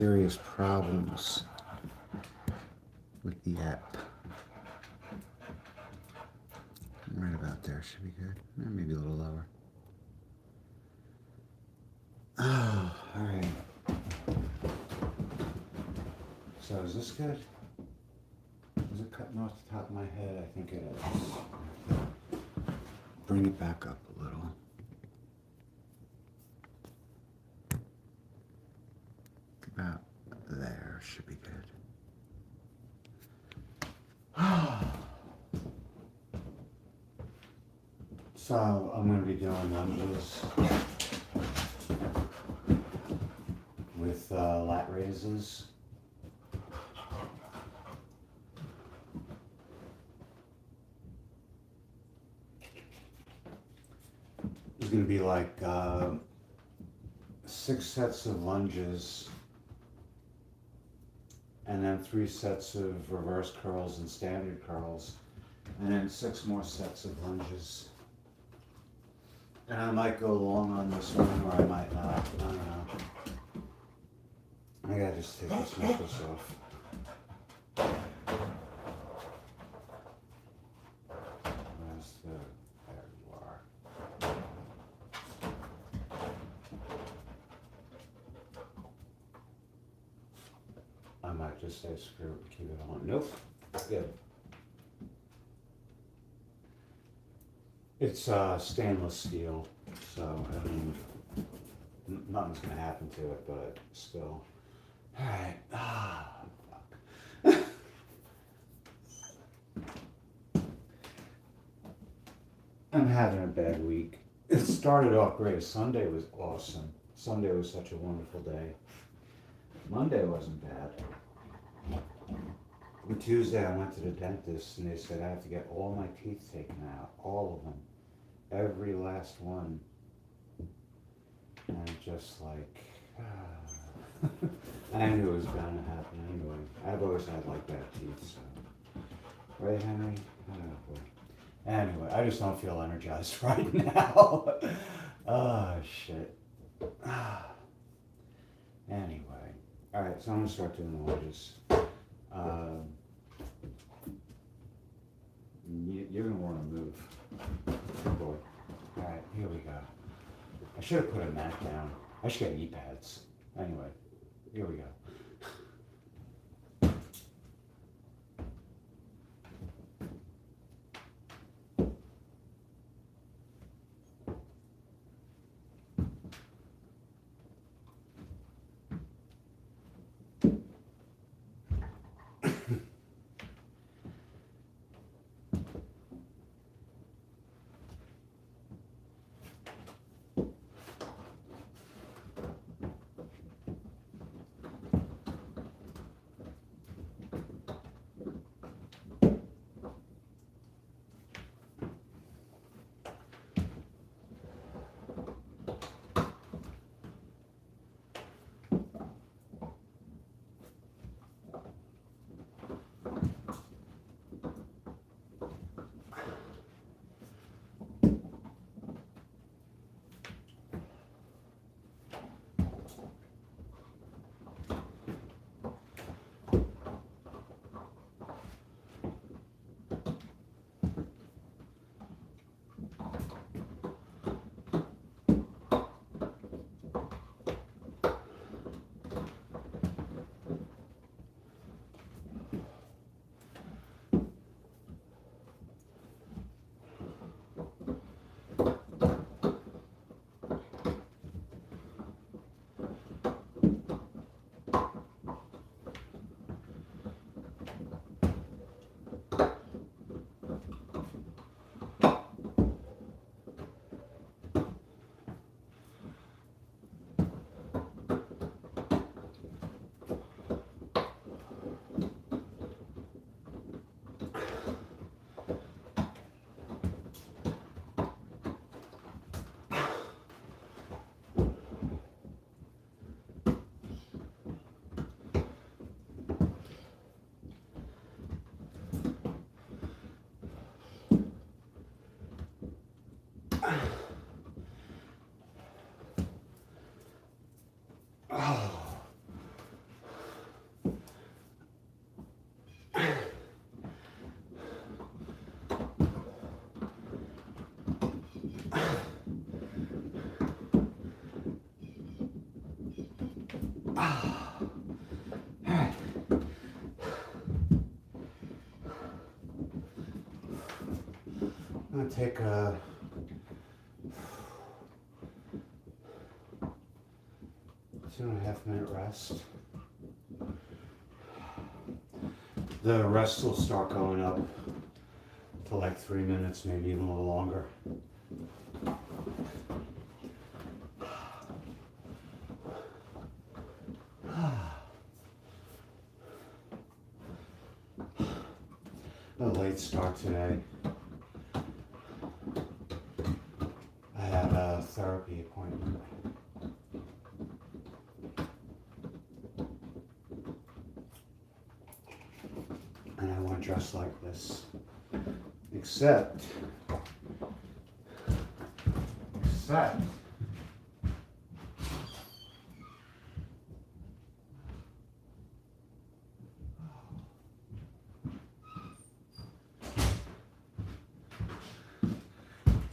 serious problems with the app. Right about there should be good. Maybe a little lower. Oh, all right. So is this good? Is it cutting off the top of my head? I think it is. Bring it back up a little. About there should be good. So I'm going to be doing lunges with lat raises. It's going to be like 6 sets of lunges and then 3 sets of reverse curls and standard curls, and then 6 more sets of lunges. And I might go long on this one, or I might not. I don't know. I gotta just take this necklace off. Where's the... There you are. I might just say screw it and keep it on. Nope. Good. It's stainless steel, so I mean, nothing's gonna happen to it, but still. All right. Fuck. I'm having a bad week. It started off great. Sunday was awesome. Sunday was such a wonderful day. Monday wasn't bad. On Tuesday, I went to the dentist and they said I have to get all my teeth taken out, all of them. Every last one. And just like, I knew it was bound to happen anyway. I've always had like bad teeth, so. Right, Henry? Oh, boy. Anyway, I just don't feel energized right now. Oh, shit. Anyway. Alright, so I'm gonna start doing the lunges. You're gonna wanna move. Good boy. Alright, here we go. I should have put a mat down. I should get knee pads. Anyway, here we go. Alright. I'm gonna take a 2.5 minute rest. The rest will start going up to like 3 minutes, maybe even a little longer. A late start today. I had a therapy appointment. And I went dressed like this. Except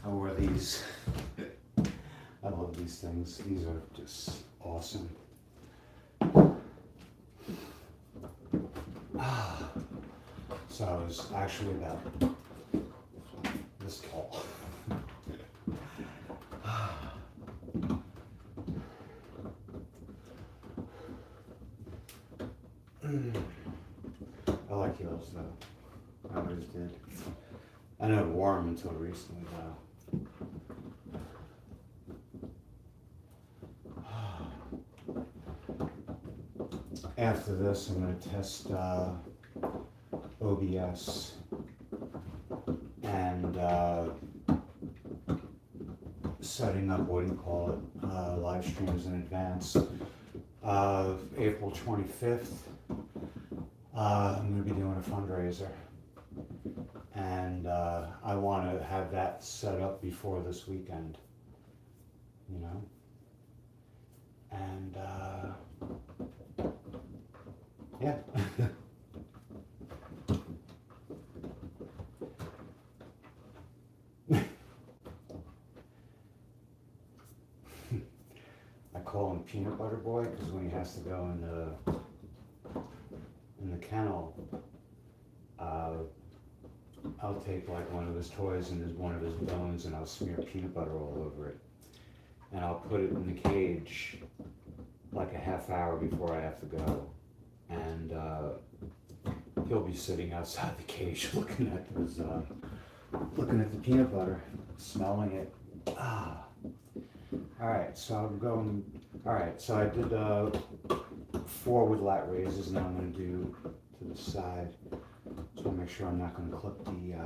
I wore these. I love these things. These are just awesome. So I was actually about this tall. I like heels though. I always did. I never wore them until recently though. After this, I'm going to test OBS and setting up, what do you call it, live streams in advance. April 25th, I'm going to be doing a fundraiser. And I want to have that set up before this weekend, you know? And yeah. I call him Peanut Butter Boy because when he has to go in the kennel, I'll take like one of his toys and one of his bones and I'll smear peanut butter all over it. And I'll put it in the cage like a half hour before I have to go. And he'll be sitting outside the cage looking at the peanut butter, smelling it. Ah. Alright, so I'm going, alright, so I did 4 with lat raises, now I'm going to do to the side. Just want to make sure I'm not going to clip the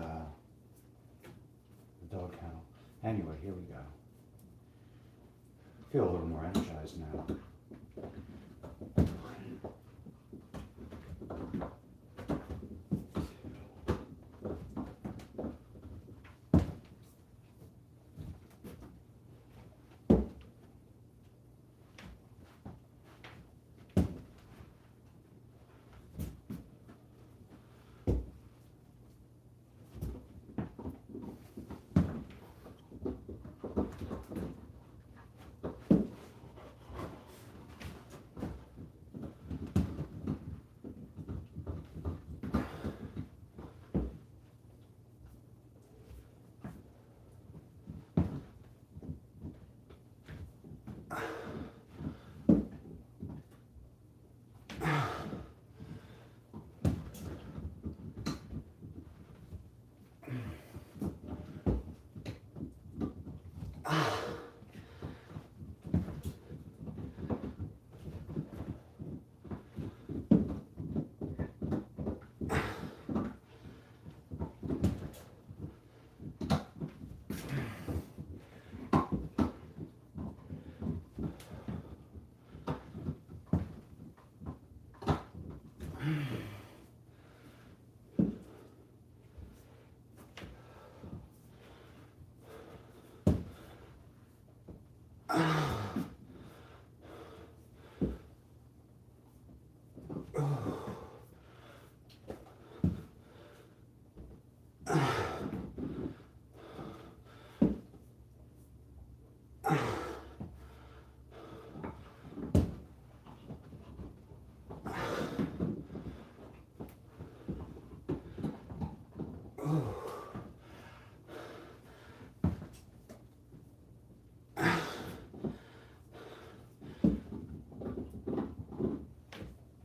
dog kennel. Anyway, here we go. Feel a little more energized now.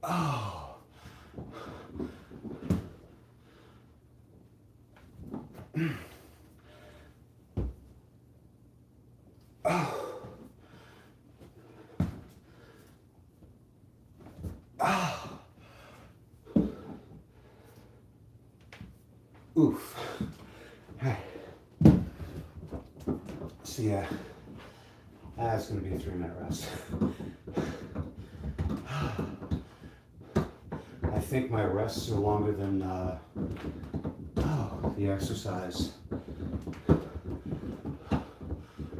Oh. Oh. Oh. Oof. Hey. So yeah, that's gonna be a 3-minute rest. I think my rests are longer than the exercise,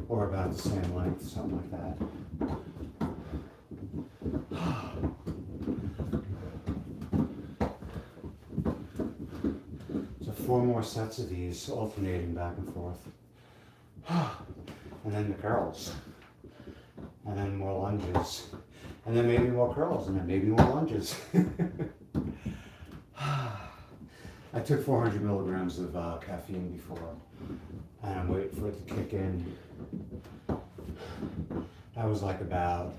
or about the same length, something like that. So 4 more sets of these, alternating back and forth. And then the curls. And then more lunges. And then maybe more curls, and then maybe more lunges. I took 400 milligrams of caffeine before, and I'm waiting for it to kick in. That was like about,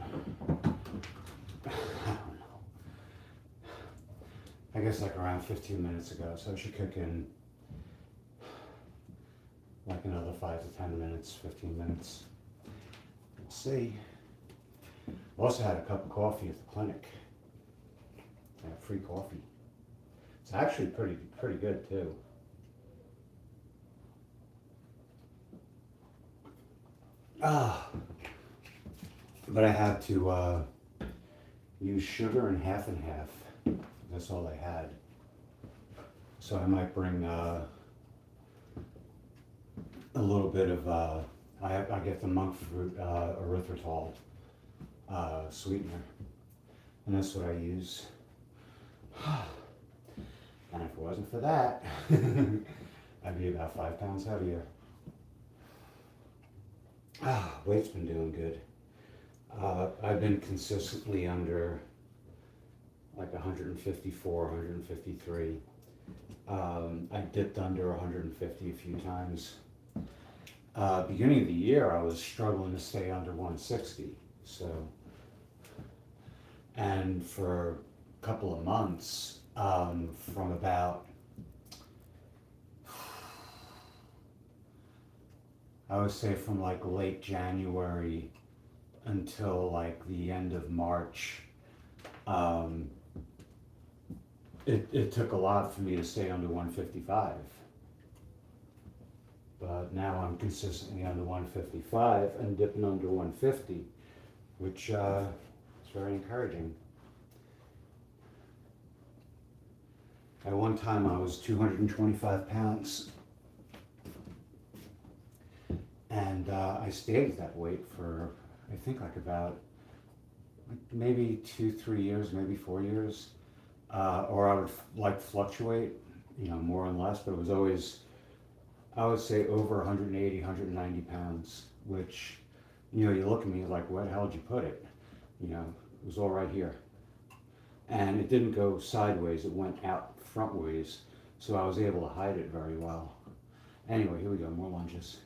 I don't know, I guess like around 15 minutes ago, so it should kick in like another 5 to 10 minutes, 15 minutes. We'll see. Also had a cup of coffee at the clinic. I had free coffee. It's actually pretty good too. But I had to use sugar and half. That's all I had. So I might bring a little bit of I get the monk fruit erythritol sweetener, and that's what I use. And if it wasn't for that, I'd be about 5 pounds heavier. Weight's been doing good. I've been consistently under like 154, 153. I dipped under 150 a few times. Beginning of the year, I was struggling to stay under 160. So, and for a couple of months, from about, I would say from like late January until like the end of March, it took a lot for me to stay under 155. But now I'm consistently under 155 and dipping under 150, which is very encouraging. At one time I was 225 pounds, and I stayed at that weight for, I think, like about maybe 2-3 years, maybe 4 years, or I would like fluctuate, more and less, but it was always, I would say, over 180, 190 pounds, which, you look at me like, where the hell did you put it? It was all right here. And it didn't go sideways, it went out frontways, so I was able to hide it very well. Anyway, here we go, more lunges.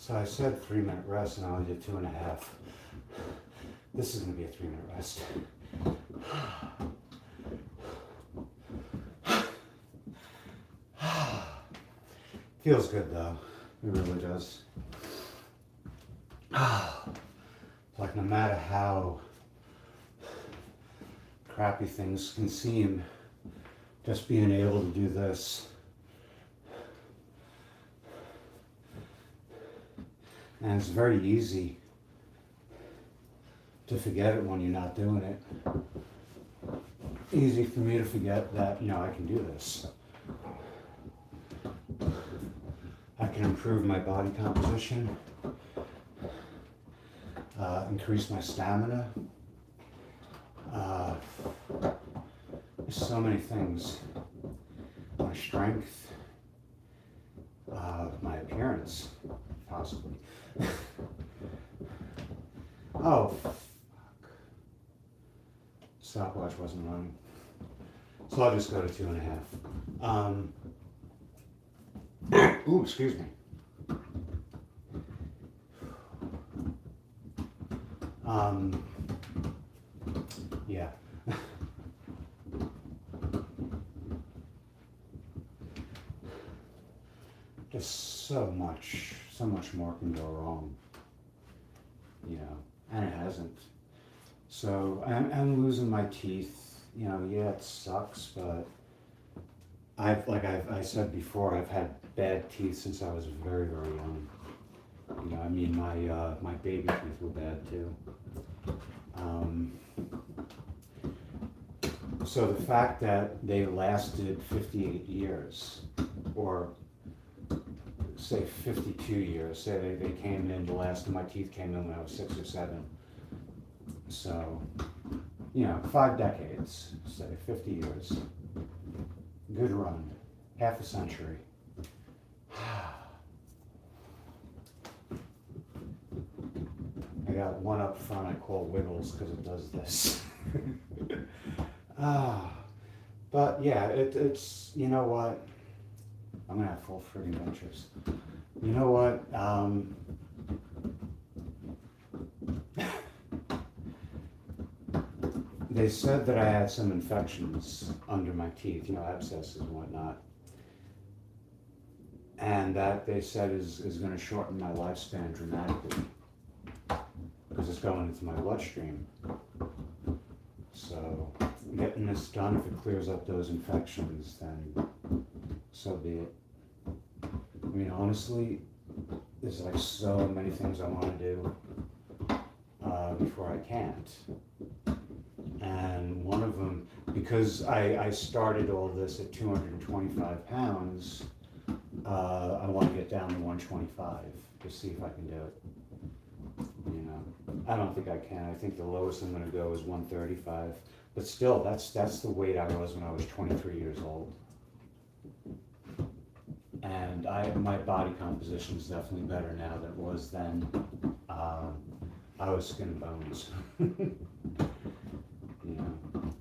So I said 3-minute rest and I only did 2.5. This is going to be a 3-minute rest. Feels good though. It really does. Like no matter how crappy things can seem, just being able to do this and it's very easy to forget it when you're not doing it. Easy for me to forget that, I can do this. I can improve my body composition, increase my stamina. There's so many things. My strength, my appearance, possibly. Oh, fuck. Stopwatch wasn't running. So I'll just go to 2.5. Ooh, excuse me. Yeah. Just so much more can go wrong, and it hasn't. So I'm losing my teeth, yeah, it sucks, but I said before, I've had bad teeth since I was very, very young. My baby teeth were bad too. So the fact that they lasted 58 years, or say 52 years, say they came in, the last of my teeth came in when I was 6 or 7. So, 5 decades, say 50 years. Good run, half a century. I got one up front I call Wiggles because it does this. But yeah, it's, you know what? I'm gonna have full friggin' dentures. You know what? They said that I had some infections under my teeth, abscesses and whatnot. And that they said is going to shorten my lifespan dramatically because it's going into my bloodstream. So getting this done, if it clears up those infections, then so be it. Honestly, there's like so many things I want to do before I can't. And one of them, because I started all this at 225 pounds, I want to get down to 125 to see if I can do it. I don't think I can. I think the lowest I'm going to go is 135. But still, that's the weight I was when I was 23 years old. And my body composition is definitely better now than it was then. I was skin and bones.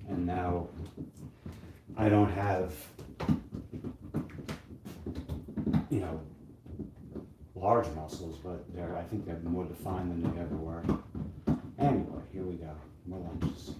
And now I don't have, large muscles, but I think they're more defined than they ever were. Anyway, here we go. More lunches.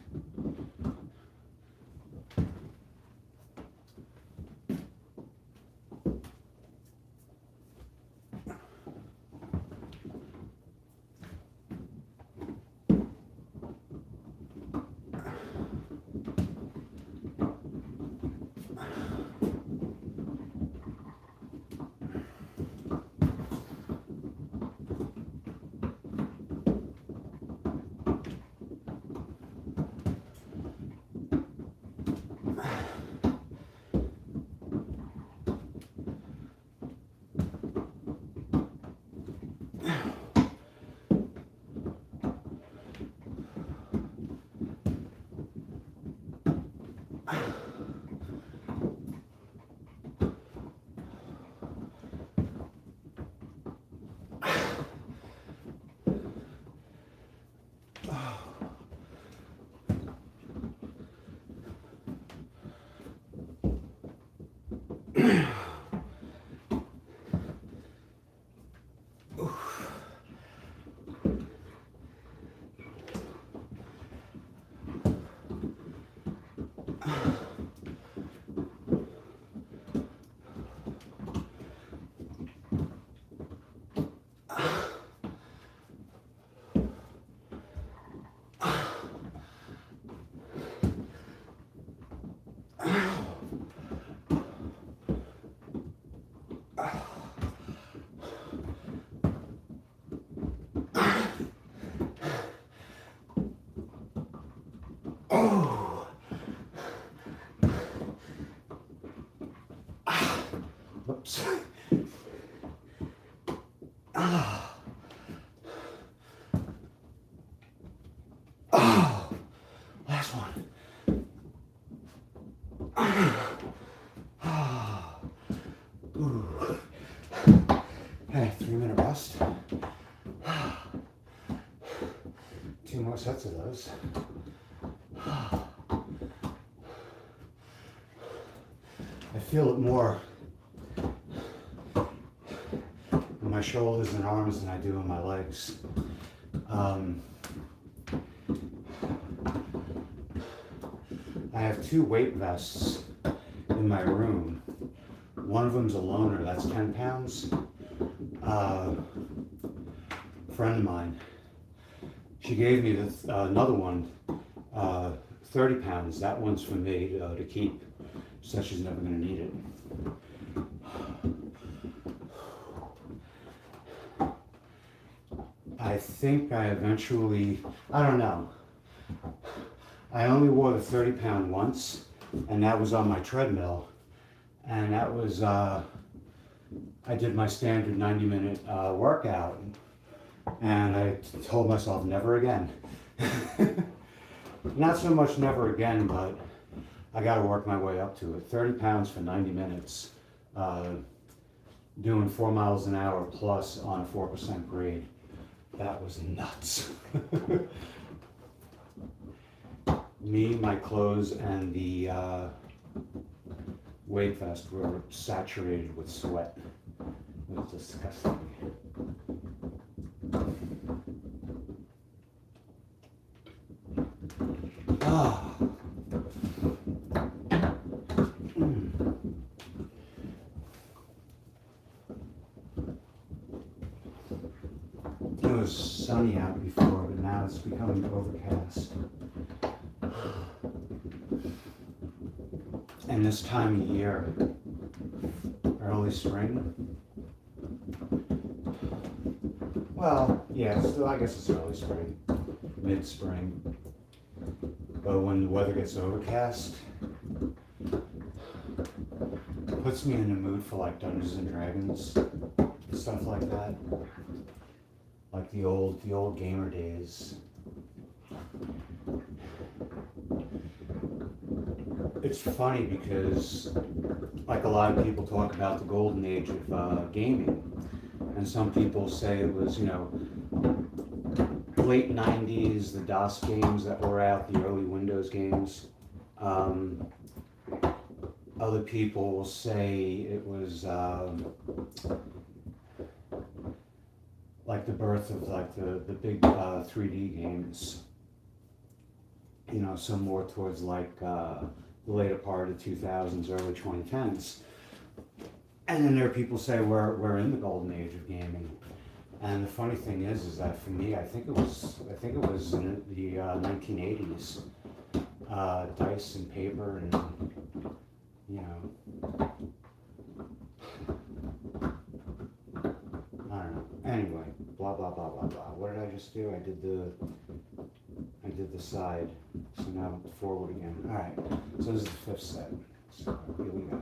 Whoops. Ah. Oh, last one. Ah. Ooh. Hey, 3-minute rest. 2 more sets of those. I feel it more in my shoulders and arms than I do in my legs. I have 2 weight vests in my room. One of them's a loaner, that's 10 pounds. A friend of mine, she gave me another one, 30 pounds. That one's for me to keep. Said she's never going to need it. I think I eventually, I don't know. I only wore the 30-pound once, and that was on my treadmill. And that was, I did my standard 90-minute workout. And I told myself, never again. Not so much never again, but I got to work my way up to it. 30 pounds for 90 minutes, doing 4 miles an hour plus on a 4% grade. That was nuts. Me, my clothes, and the weight vest were saturated with sweat. It was disgusting. Ah. It was sunny out before, but now it's becoming overcast. And this time of year, early spring. Well, yeah, still, I guess it's early spring, mid-spring. But when the weather gets overcast, it puts me in the mood for like Dungeons and Dragons, stuff like that. Like the old gamer days. It's funny because, like, a lot of people talk about the golden age of gaming, and some people say it was, late 90s, the DOS games that were out, the early Windows games. Other people will say it was like the birth of like the big 3D games. Some more towards like the later part of the 2000s, early 2010s. And then there are people say we're in the golden age of gaming. And the funny thing is that for me, I think it was in the 1980s. Dice and paper and I don't know. Anyway, blah blah blah blah blah. What did I just do? I did the side. So now forward again. All right. So this is the 5th set. So here we go.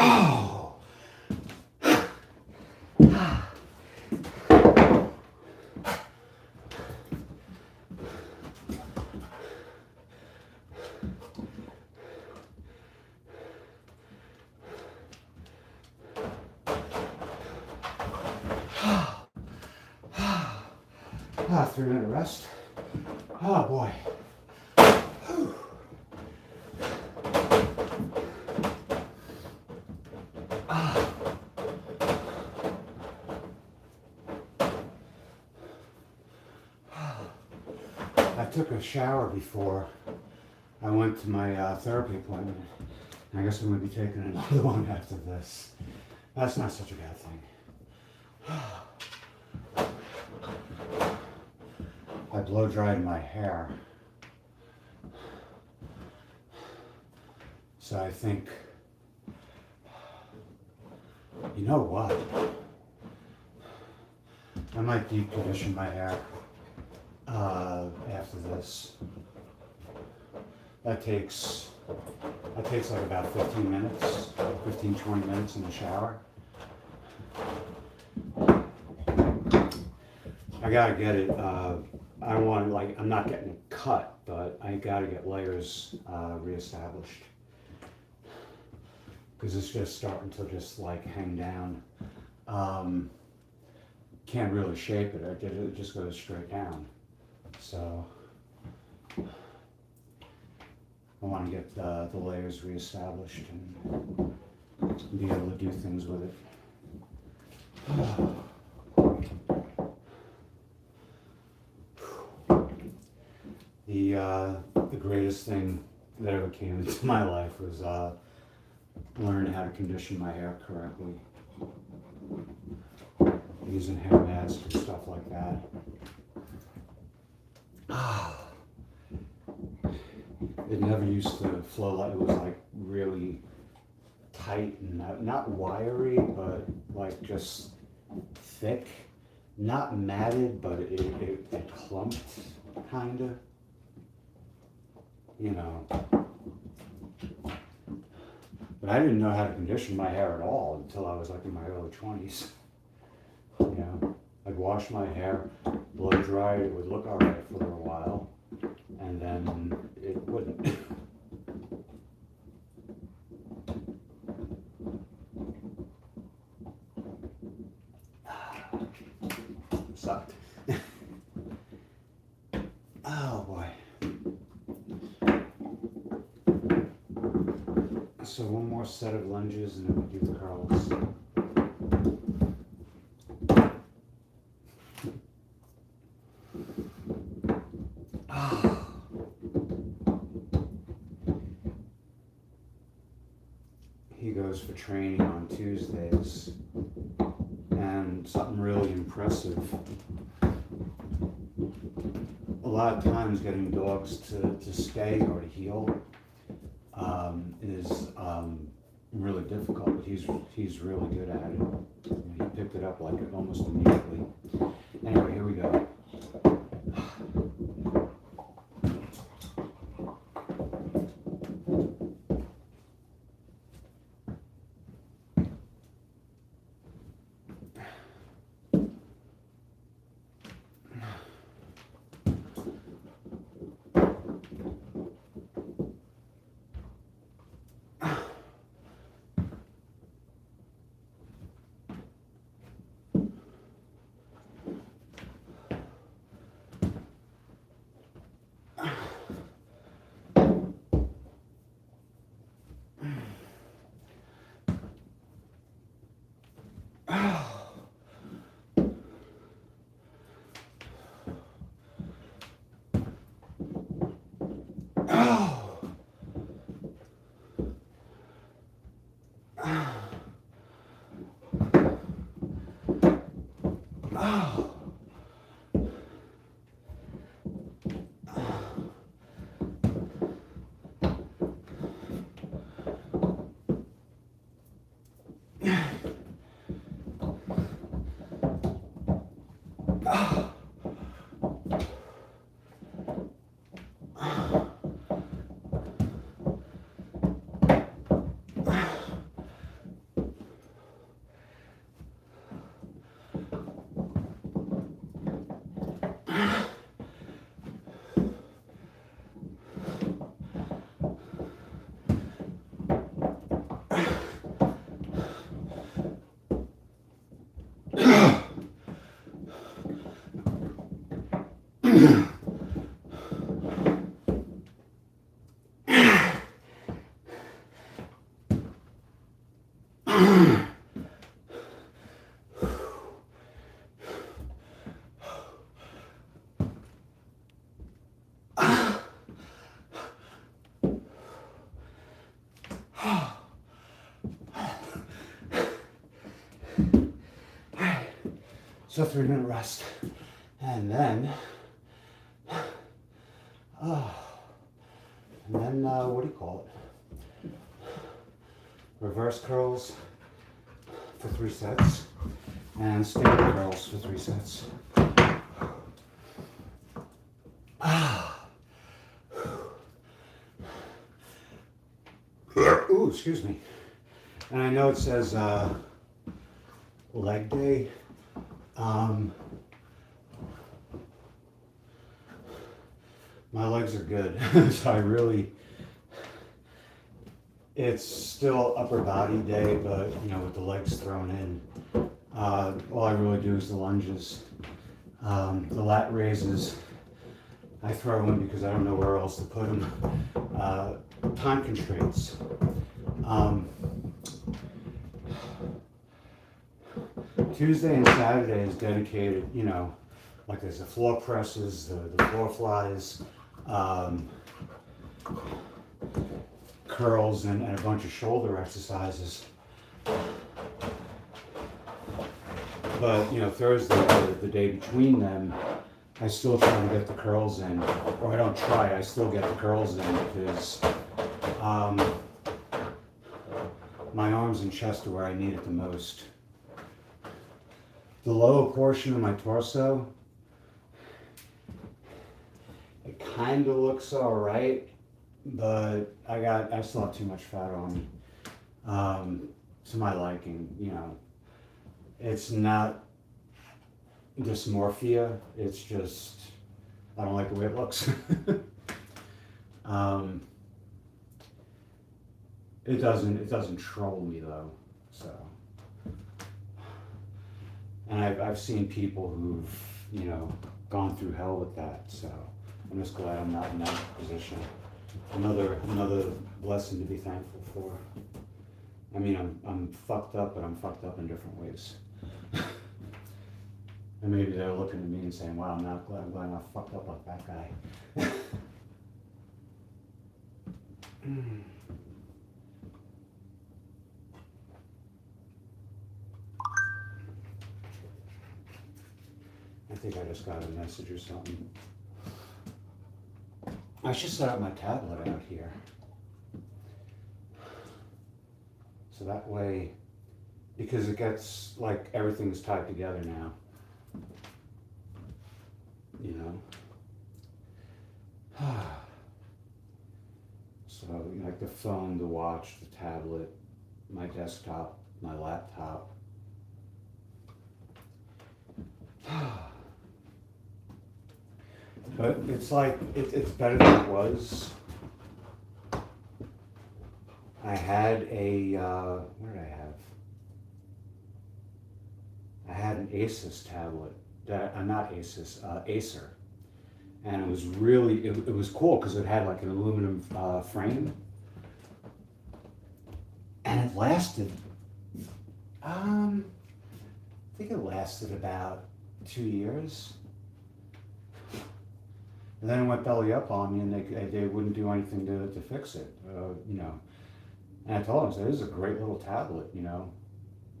Oh! Ah, 3 minute rest. Oh boy. I took a shower before I went to my therapy appointment. I guess I'm going to be taking another one after this. That's not such a bad thing. I blow dried my hair. So I think, you know what? I might deep condition my hair after this. That takes like about 15 minutes, 15, 20 minutes in the shower. I gotta get it, I don't want to, like, I'm not getting it cut, but I gotta get layers reestablished. Because it's just starting to just like hang down. Can't really shape it, it just goes straight down. So I want to get the layers reestablished and be able to do things with it. The greatest thing that ever came into my life was learning how to condition my hair correctly. Using hair masks and stuff like that. It never used to flow like, it was like really tight and not wiry, but like just thick. Not matted, but it clumped, kinda. You know. But I didn't know how to condition my hair at all until I was like in my early 20s. You know, I'd wash my hair, blow dry it, would look alright for a while, and then it wouldn't. Sucked. Oh boy. So one more set of lunges and then we'll do the curls. He goes for training on Tuesdays, and something really impressive. A lot of times getting dogs to stay or to heel is really difficult, but he's really good at it. He picked it up like almost immediately. Anyway, here we go. So 3-minute rest. And then, what do you call it? Reverse curls for 3 sets and standard curls for 3 sets. Ooh, excuse me. And I know it says leg day. My legs are good, so I really, it's still upper body day, but you know, with the legs thrown in, all I really do is the lunges. The lat raises, I throw in because I don't know where else to put them. Time constraints. Tuesday and Saturday is dedicated, you know, like there's the floor presses, the floor flies, curls, and a bunch of shoulder exercises. But, you know, Thursday, the day between them, I still try to get the curls in. Or I don't try, I still get the curls in because my arms and chest are where I need it the most. The lower portion of my torso, it kind of looks all right, but I still have too much fat on me, to my liking. You know, it's not dysmorphia. It's just I don't like the way it looks. It doesn't trouble me though. So, and I've seen people who've, you know, gone through hell with that. So I'm just glad I'm not in that position. Another blessing to be thankful for. I mean, I'm fucked up, but I'm fucked up in different ways. And maybe they're looking at me and saying, "Wow, I'm glad I'm not fucked up like that guy." I think I just got a message or something. I should set up my tablet out here. So that way, because it gets like everything's tied together now. You know? So like the phone, the watch, the tablet, my desktop, my laptop. But it's like, it's better than it was. I had a, what did I have? I had an Asus tablet, not Asus, Acer. And it was really, it was cool because it had like an aluminum frame. And it lasted, I think it lasted about 2 years. And then it went belly up on me, and they wouldn't do anything to fix it, you know. And I told them, I said, "This is a great little tablet, you know.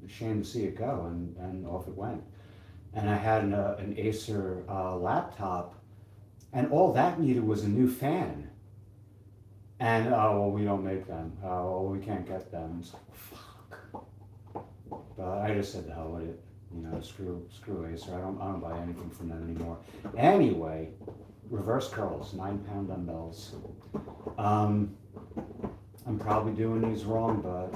Shame to see it go," and off it went. And I had an Acer laptop, and all that needed was a new fan. And well, we don't make them. Well, we can't get them. It's like, fuck. But I just said, the hell with it. You know, screw Acer. I don't buy anything from them anymore. Anyway. Reverse curls, 9-pound dumbbells. I'm probably doing these wrong, but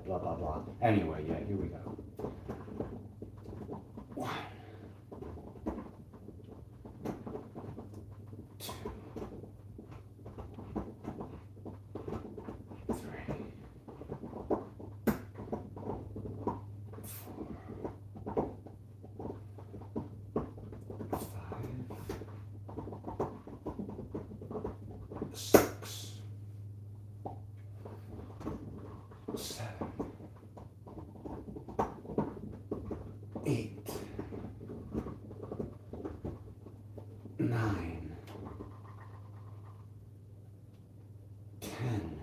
blah, blah, blah. Anyway, yeah, here we go. 1, 2, 3, 6, 7, 8, 9, 10,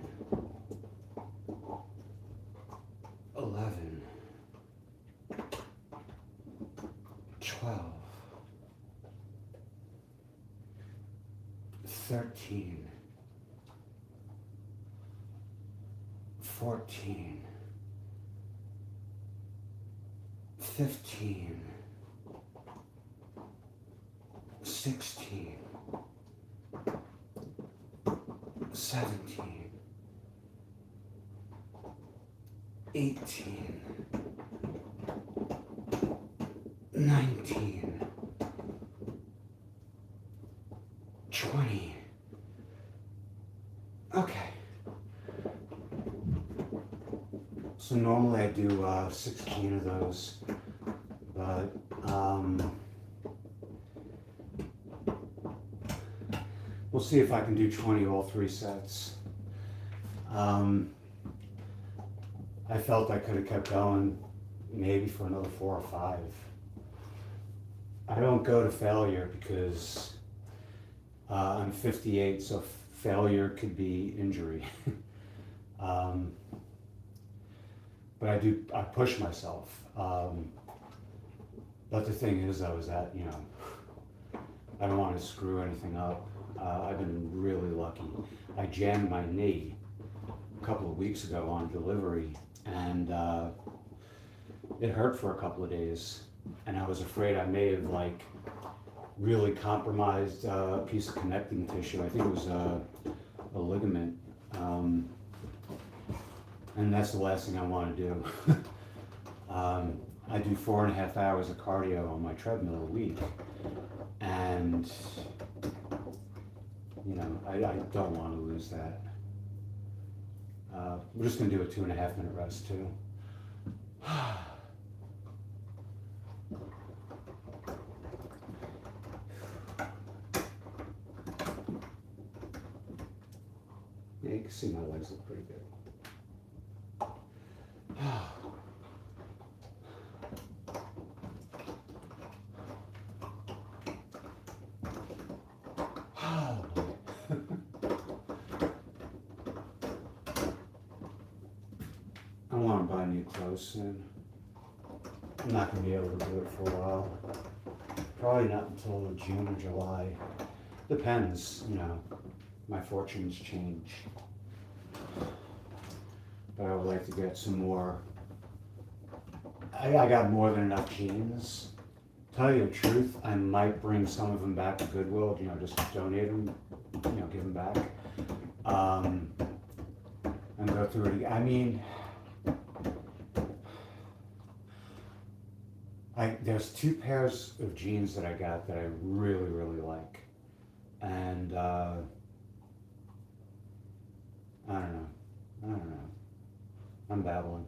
11, 13, 14, 15, 16, 17, 18, 19, 20. Okay. So normally I do 16 of those, but we'll see if I can do 20 all 3 sets. I felt I could have kept going maybe for another 4 or 5. I don't go to failure because I'm 58, so failure could be injury. But I push myself. But the thing is, I was at, I don't want to screw anything up. I've been really lucky. I jammed my knee a couple of weeks ago on delivery, and it hurt for a couple of days. And I was afraid I may have really compromised a piece of connecting tissue. I think it was a ligament. And that's the last thing I want to do. I do 4.5 hours of cardio on my treadmill a week, and I don't want to lose that. We're just going to do a 2.5 minute rest too. Yeah, you can see my legs look pretty good. I want to buy new clothes soon. I'm not going to be able to do it for a while. Probably not until June or July. Depends, my fortunes change. But I would like to get some more. I got more than enough jeans. Tell you the truth, I might bring some of them back to Goodwill, just donate them, give them back. And go through it again. I mean, there's 2 pairs of jeans that I got that I really, really like. And I don't know. I'm babbling.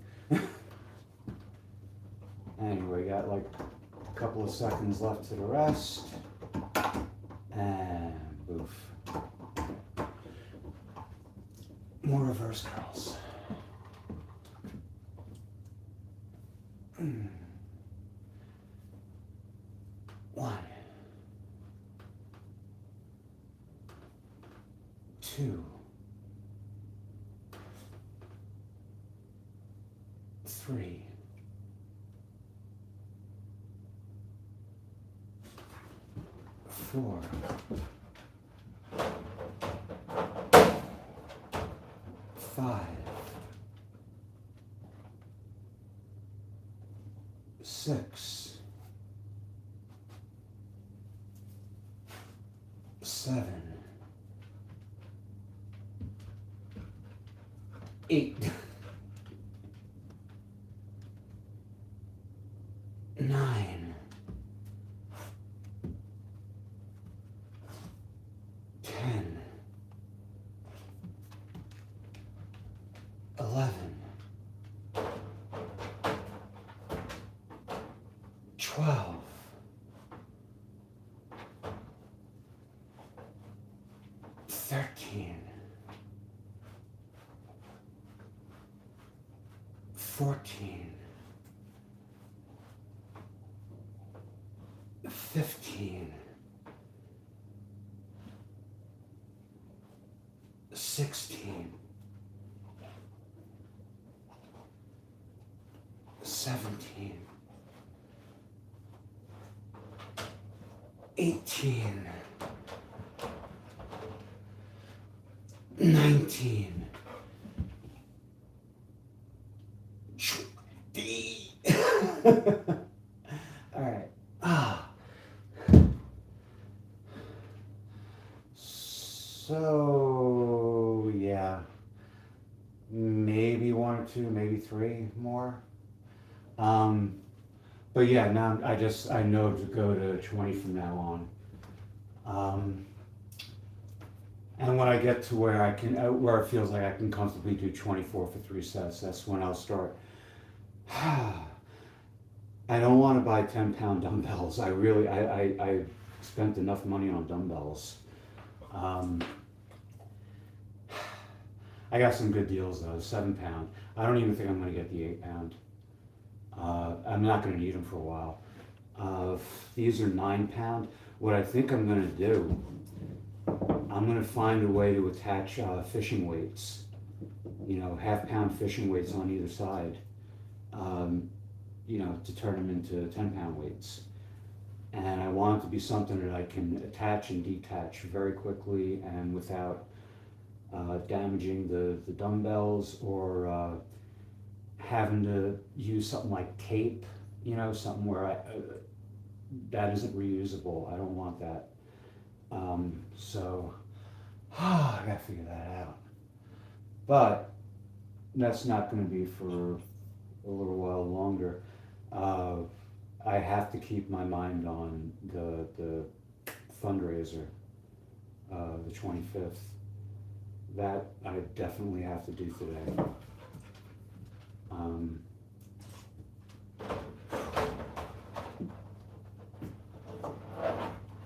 Anyway, got a couple of seconds left to the rest. And boof. More reverse curls. 1, 2, 3, 4, 5, 6, 7, 8, 9, 10, 11, 12, 13, 14, 15, 16, 17, 18, 19. 20. All right. So, yeah. Maybe one or two, maybe three more. But yeah, now I know to go to 20 from now on. And when I get to where where it feels like I can comfortably do 24 for 3 sets, that's when I'll start. I don't want to buy 10-pound dumbbells. I spent enough money on dumbbells. I got some good deals though. 7-pound. I don't even think I'm going to get the 8-pound. I'm not going to need them for a while. These are 9-pound. What I think I'm going to do, I'm going to find a way to attach fishing weights. Half-pound fishing weights on either side. To turn them into 10-pound weights. And I want it to be something that I can attach and detach very quickly and without damaging the dumbbells or having to use something like tape, something where that isn't reusable. I don't want that. So I gotta figure that out. But that's not going to be for a little while longer. I have to keep my mind on the fundraiser, the 25th. That I definitely have to do today.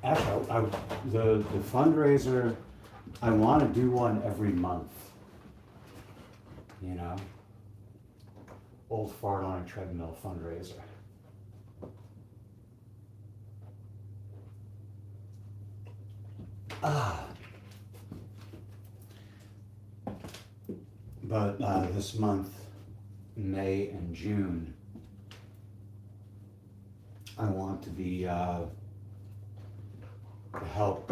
Actually, the fundraiser, I want to do one every month. Old fart on a treadmill fundraiser. But this month, May and June, I want to be help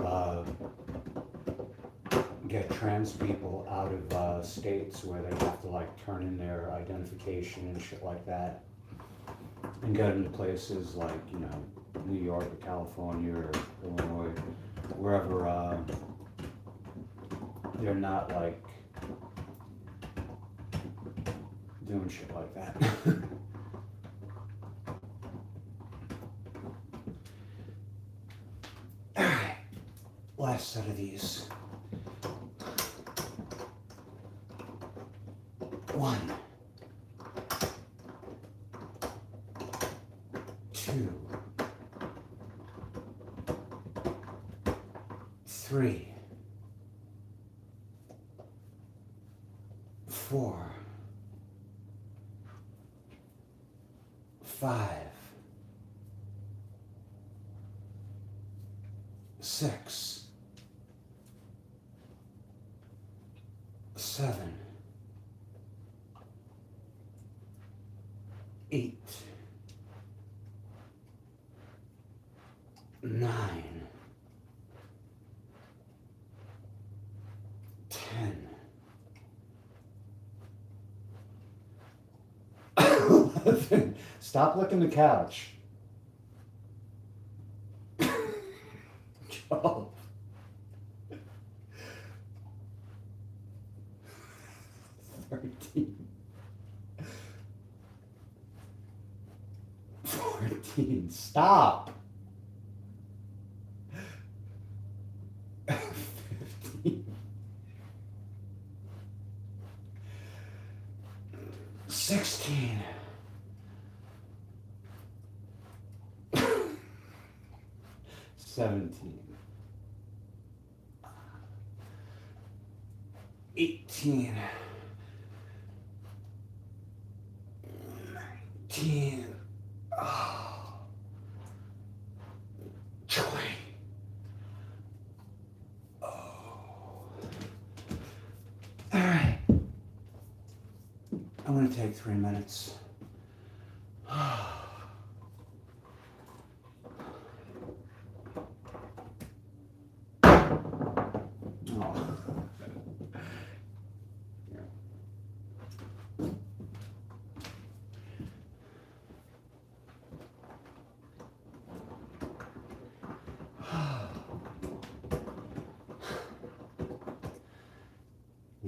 get trans people out of states where they have to turn in their identification and shit like that, and get them to places like New York or California or Illinois, wherever they're not doing shit like that. All right, last set of these. 1, 2, 3, 4, 5, 6, 7, 8, 9, 10, 11. Stop licking the couch. 12. 13. 14. Stop. 15. 16. 17. 18. 19. 20. Oh. All right. I'm going to take 3 minutes.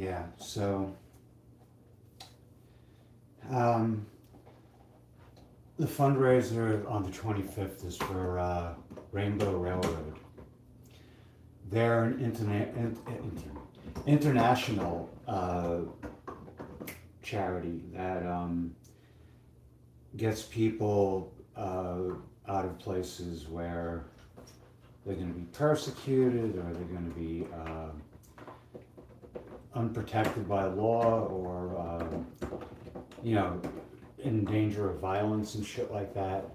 yeah, so um, the fundraiser on the 25th is for Rainbow Railroad. They're an international charity that gets people out of places where they're going to be persecuted or they're going to be unprotected by law or, you know, in danger of violence and shit like that.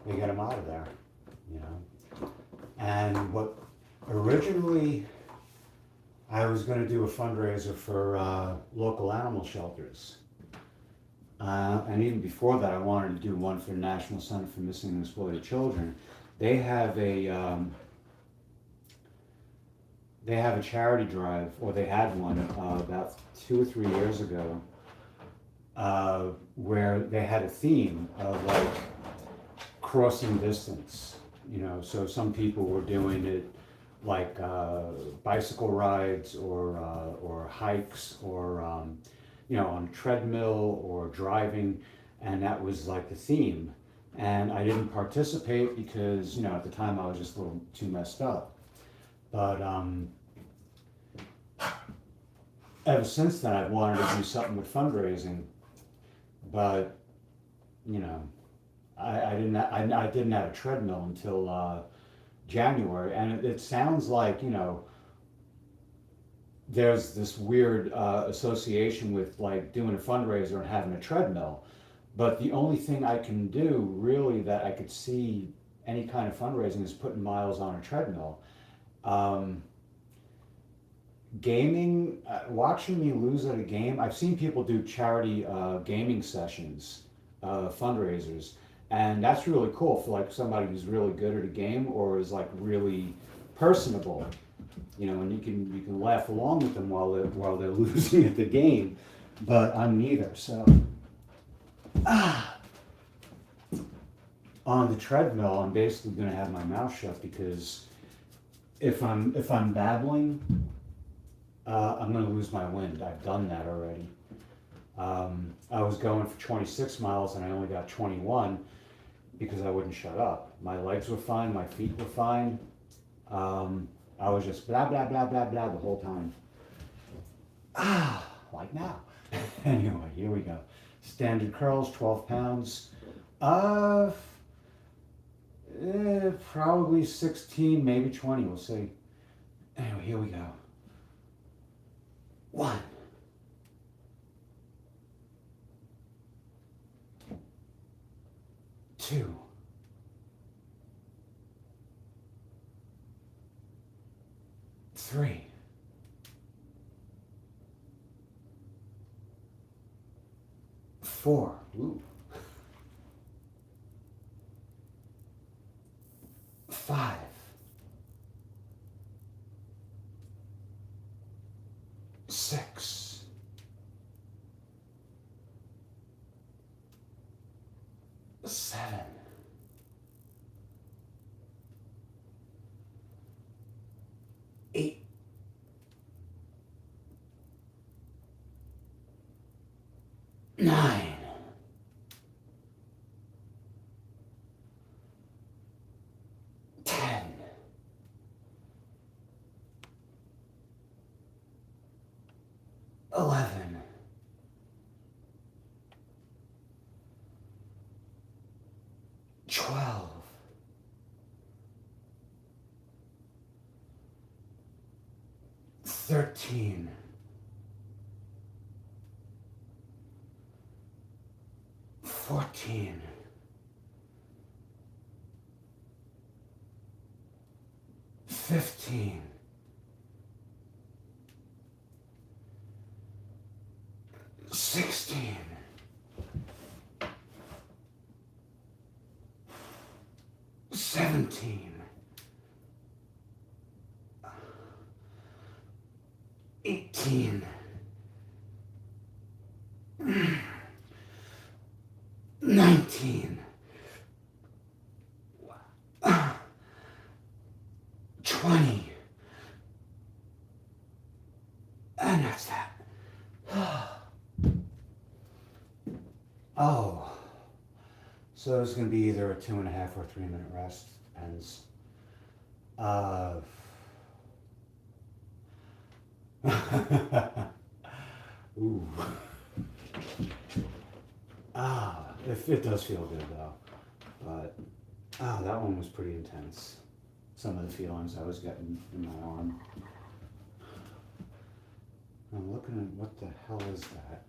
They get them out of there, you know. And what originally I was going to do a fundraiser for local animal shelters. And even before that, I wanted to do one for the National Center for Missing and Exploited Children. They have a charity drive, or they had one about 2 or 3 years ago, where they had a theme of like crossing distance. You know, so some people were doing it like bicycle rides or hikes or you know, on a treadmill or driving, and that was like the theme. And I didn't participate because, you know, at the time I was just a little too messed up. But ever since then, I've wanted to do something with fundraising. But, you know, I didn't have a treadmill until January, and it sounds like, you know, there's this weird association with like doing a fundraiser and having a treadmill. But the only thing I can do really that I could see any kind of fundraising is putting Miles on a treadmill. Gaming, watching me lose at a game, I've seen people do charity gaming sessions, fundraisers, and that's really cool for like somebody who's really good at a game or is like really personable. You know, and you can laugh along with them while they're losing at the game, but I'm neither. So, on the treadmill, I'm basically going to have my mouth shut because if I'm babbling, I'm going to lose my wind. I've done that already. I was going for 26 miles and I only got 21 because I wouldn't shut up. My legs were fine, my feet were fine. I was just blah, blah, blah, blah, blah the whole time. Like now. Anyway, here we go. Standard curls, 12 pounds. Probably 16, maybe 20, we'll see. Anyway, here we go. 1. 2. 3. 4. Ooh. 5. 6. 7. 8. 9. 10. 11. 12. 13. 14. 15. 16. 17. 18. 19. 20. And that's that. Oh, so it's going to be either a 2.5 or 3 minute rest. Depends. Uh, ooh. It does feel good though. But that one was pretty intense. Some of the feelings I was getting in my arm. I'm looking at what the hell is that?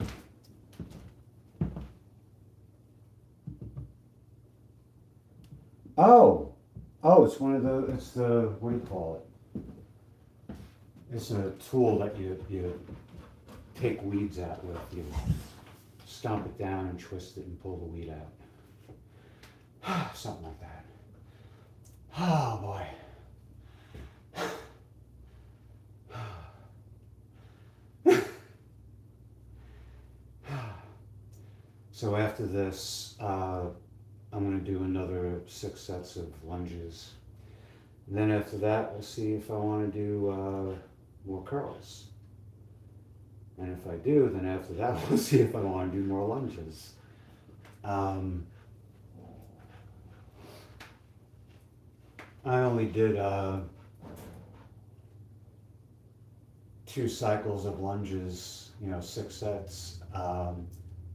Oh, it's one of it's the, what do you call it? It's a tool that you take weeds out with. You stomp it down and twist it and pull the weed out. Something like that. Oh boy. So after this, I'm going to do another 6 sets of lunges. And then after that, we'll see if I want to do more curls. And if I do, then after that, we'll see if I want to do more lunges. I only did 2 cycles of lunges, 6 sets,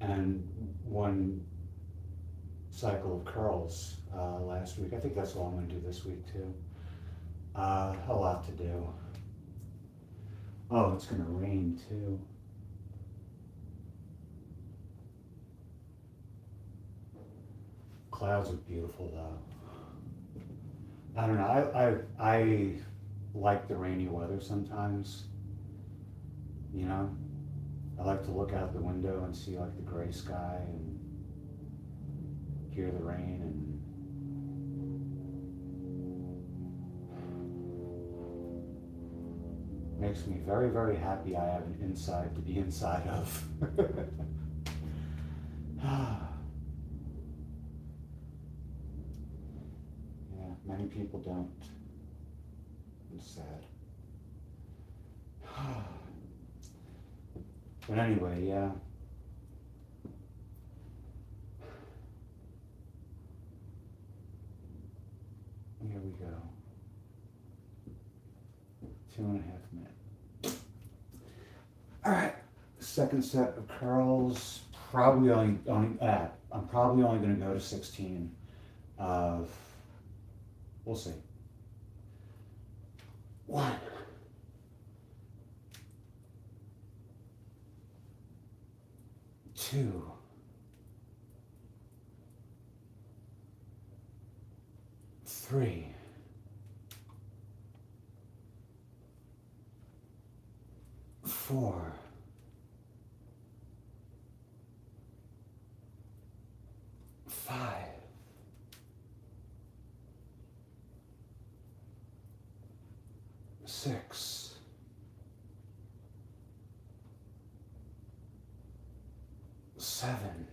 and 1 cycle of curls last week. I think that's all I'm going to do this week too. A lot to do. Oh, it's going to rain too. Clouds are beautiful though. I don't know. I like the rainy weather sometimes. I like to look out the window and see like the gray sky and hear the rain and makes me very, very happy I have an inside to be inside of. Yeah, many people don't. It's sad. But anyway, yeah. Here we go. 2.5 minutes. All right, second set of curls. I'm probably only going to go to 16. We'll see. 1, 2, 3, 4, 5, 6, 7,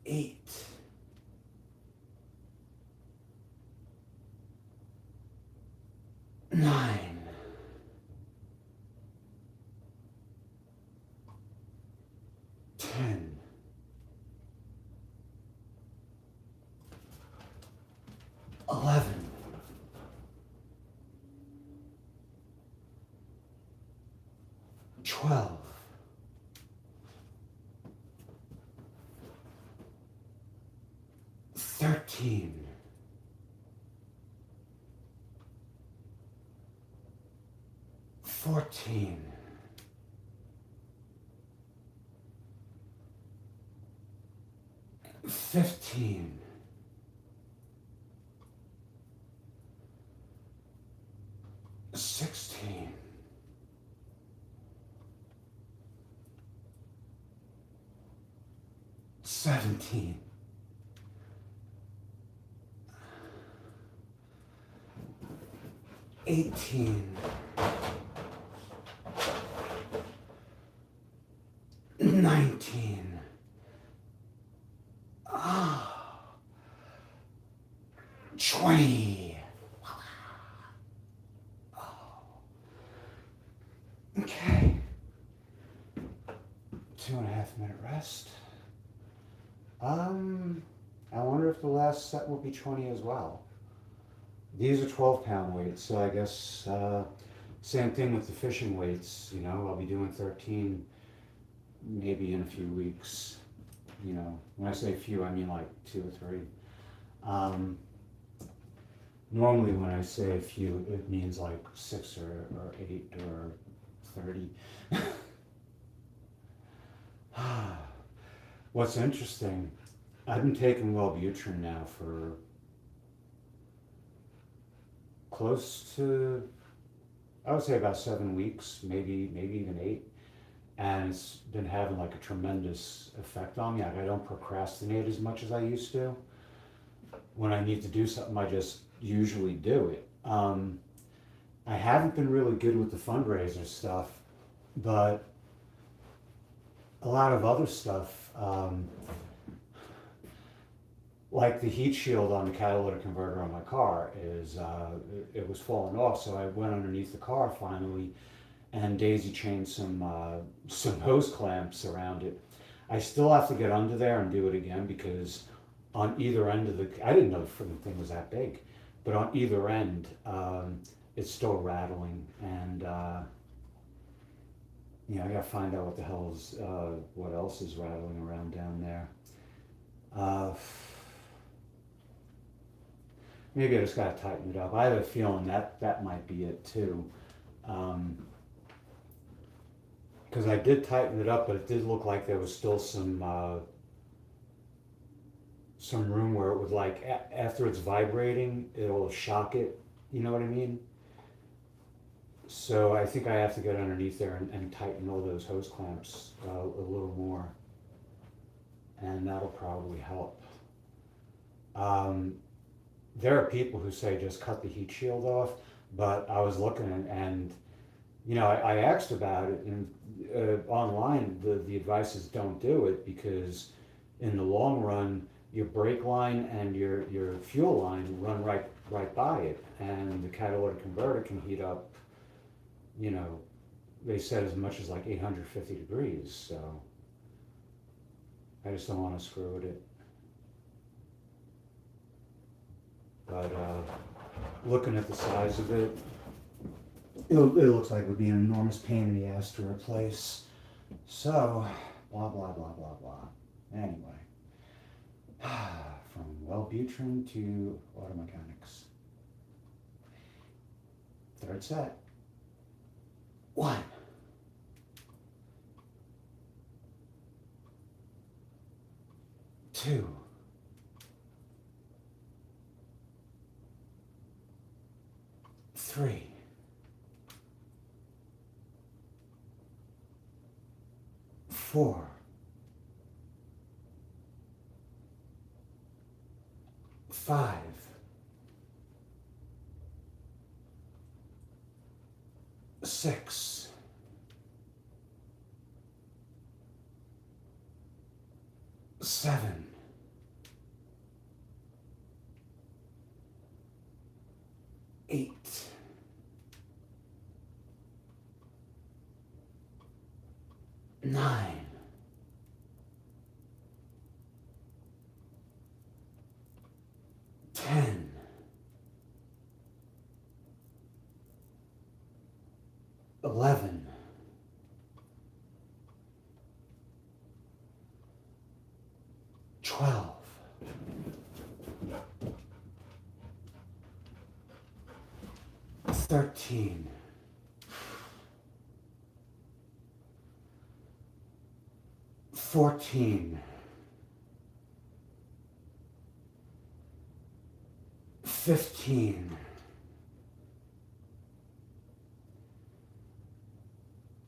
8, 9, 10, 11, 12, 13, 14, 15, 16, 17, 18, 19, 20, Okay. 2.5 minute rest. I wonder if the last set will be 20 as well. These are 12-pound weights, so I guess same thing with the fishing weights. I'll be doing 13 maybe in a few weeks. When I say few, I mean like 2 or 3. Normally when I say a few, it means like 6 or 8 or 30. What's interesting, I've been taking Wellbutrin now for close to, I would say about 7 weeks, maybe even 8. And it's been having like a tremendous effect on me. I don't procrastinate as much as I used to. When I need to do something, I just usually do it. I haven't been really good with the fundraiser stuff, but a lot of other stuff, like the heat shield on the catalytic converter on my car it was falling off, so I went underneath the car finally and daisy chained some hose clamps around it. I still have to get under there and do it again because on either end of I didn't know the freaking thing was that big, but on either end, it's still rattling, and I gotta find out what else is rattling around down there. Maybe I just gotta tighten it up. I have a feeling that might be it too. Because I did tighten it up, but it did look like there was still some room where it would after it's vibrating, it'll shock it. You know what I mean? So I think I have to get underneath there and tighten all those hose clamps a little more, and that'll probably help. There are people who say just cut the heat shield off, but I was looking and I asked about it, and online the advice is don't do it because in the long run your brake line and your fuel line run right by it, and the catalytic converter can heat up, they said as much as like 850 degrees, so I just don't want to screw with it. But looking at the size of it, it looks like it would be an enormous pain in the ass to replace. So, blah, blah, blah, blah, blah. Anyway, from Wellbutrin to auto mechanics. Third set. 1. 2. 3. 4. 5. 6. 7. 8. 9. 10. 11. 12. 13. 14. 15.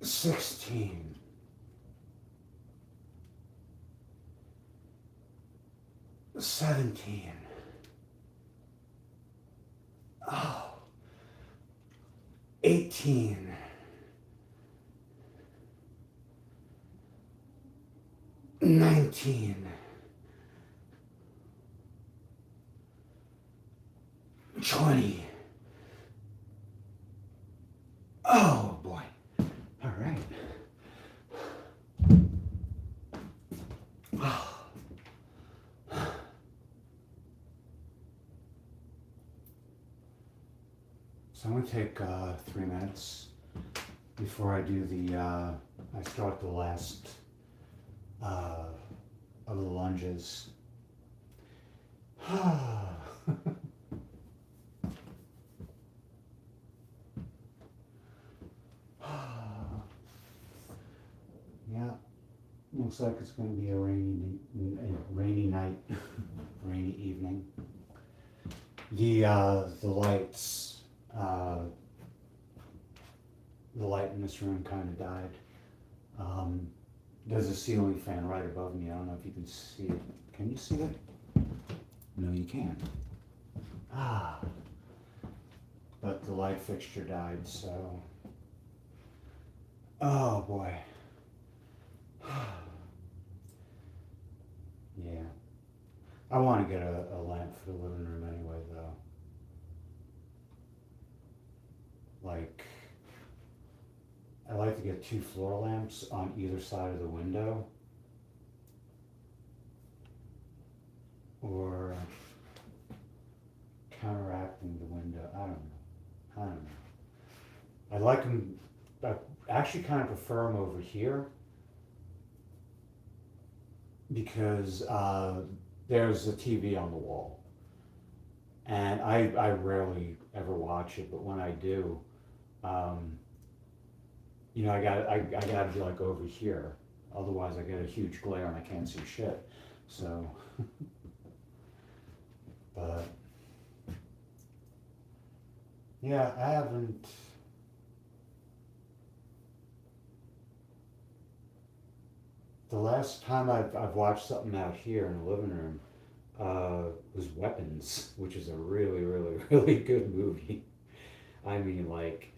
16. 17. 18. 19. 20. Oh boy. All right. So I'm gonna take 3 minutes before I do I start the last of the lunges. Yeah, looks like it's going to be a rainy night, rainy evening. The lights, the light in this room kind of died. There's a ceiling fan right above me. I don't know if you can see it. Can you see it? No, you can't. But the light fixture died, so. Oh boy. Yeah. I want to get a lamp for the living room anyway, though. Like, I like to get 2 floor lamps on either side of the window. Or counteracting the window. I don't know. I like them. I actually kind of prefer them over here because there's a TV on the wall, and I rarely ever watch it, but when I do, you know, I gotta be like over here, otherwise I get a huge glare and I can't see shit. So, but yeah, I haven't. The last time I've watched something out here in the living room was Weapons, which is a really, really, really good movie. I mean, like,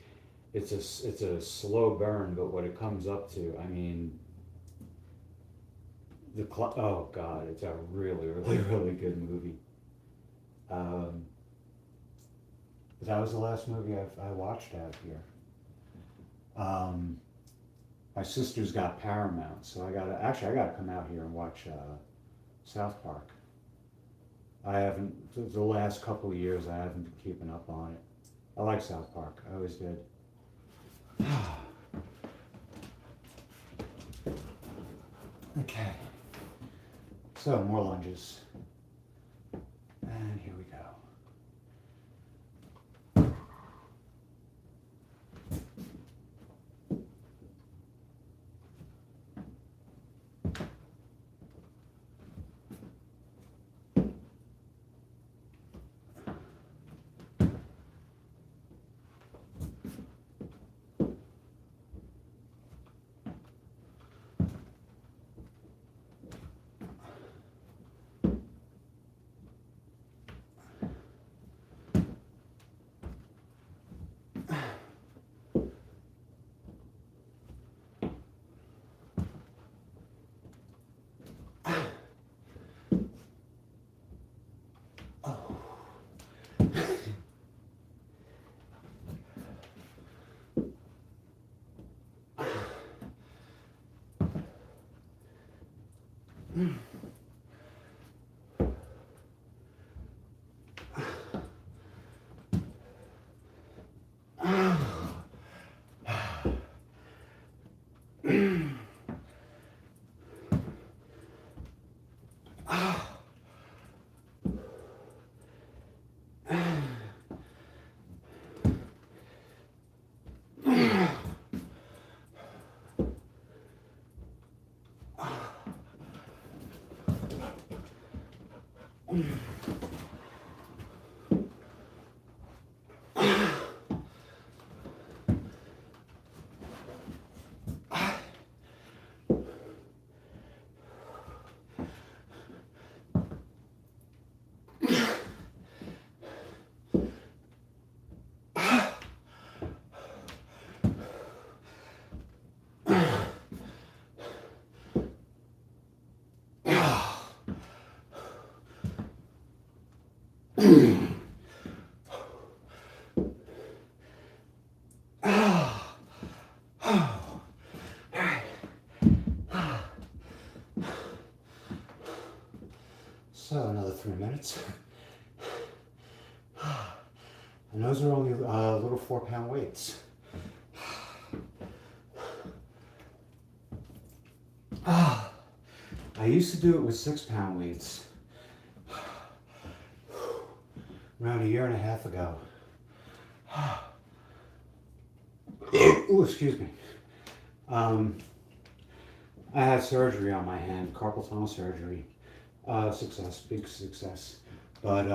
it's a slow burn, but what it comes up to, I mean, oh God, it's a really, really, really good movie. That was the last movie I watched out here. My sister's got Paramount, so I gotta come out here and watch South Park. I haven't, the last couple of years, I haven't been keeping up on it. I like South Park, I always did. Okay, so more lunges. And here we go. So another 3 minutes. And those are only little 4-pound weights. Ah, I used to do it with 6-pound weights around a year and a half ago. Oh, excuse me. I had surgery on my hand, carpal tunnel surgery. Success, big success. But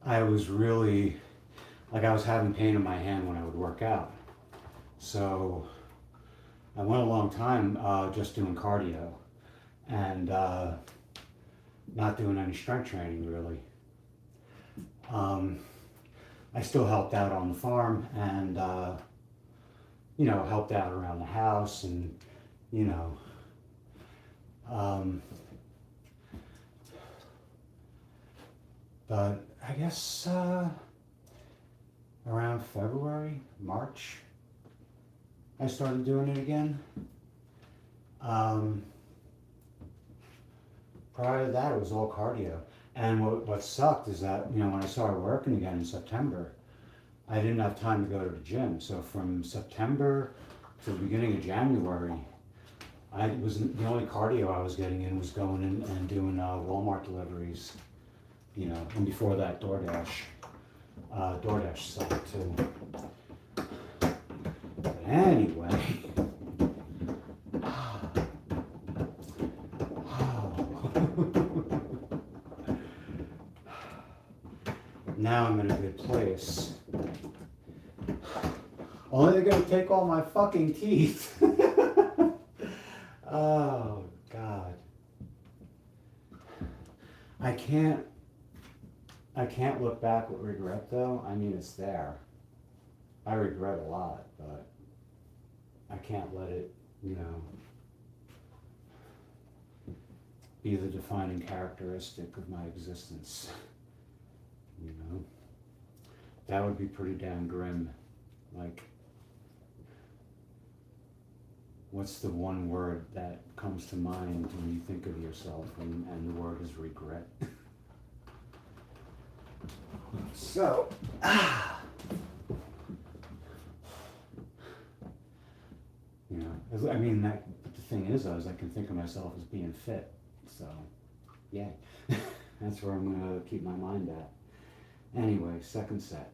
I was really, like I was having pain in my hand when I would work out. So I went a long time just doing cardio and not doing any strength training really. I still helped out on the farm and, helped out around the house and, but I guess around February, March, I started doing it again. Prior to that, it was all cardio. And what sucked is that, when I started working again in September, I didn't have time to go to the gym. So from September to the beginning of January, the only cardio I was getting in was going in and doing Walmart deliveries, and before that DoorDash sucked too. But anyway, now I'm in a good place. Only they're gonna take all my fucking teeth. Oh, God. I can't look back with regret though. I mean, it's there. I regret a lot, but I can't let it, be the defining characteristic of my existence. That would be pretty damn grim. Like, what's the one word that comes to mind when you think of yourself, and the word is regret? So, I mean, the thing is, I can think of myself as being fit, so, yeah. That's where I'm gonna keep my mind at. Anyway, second set.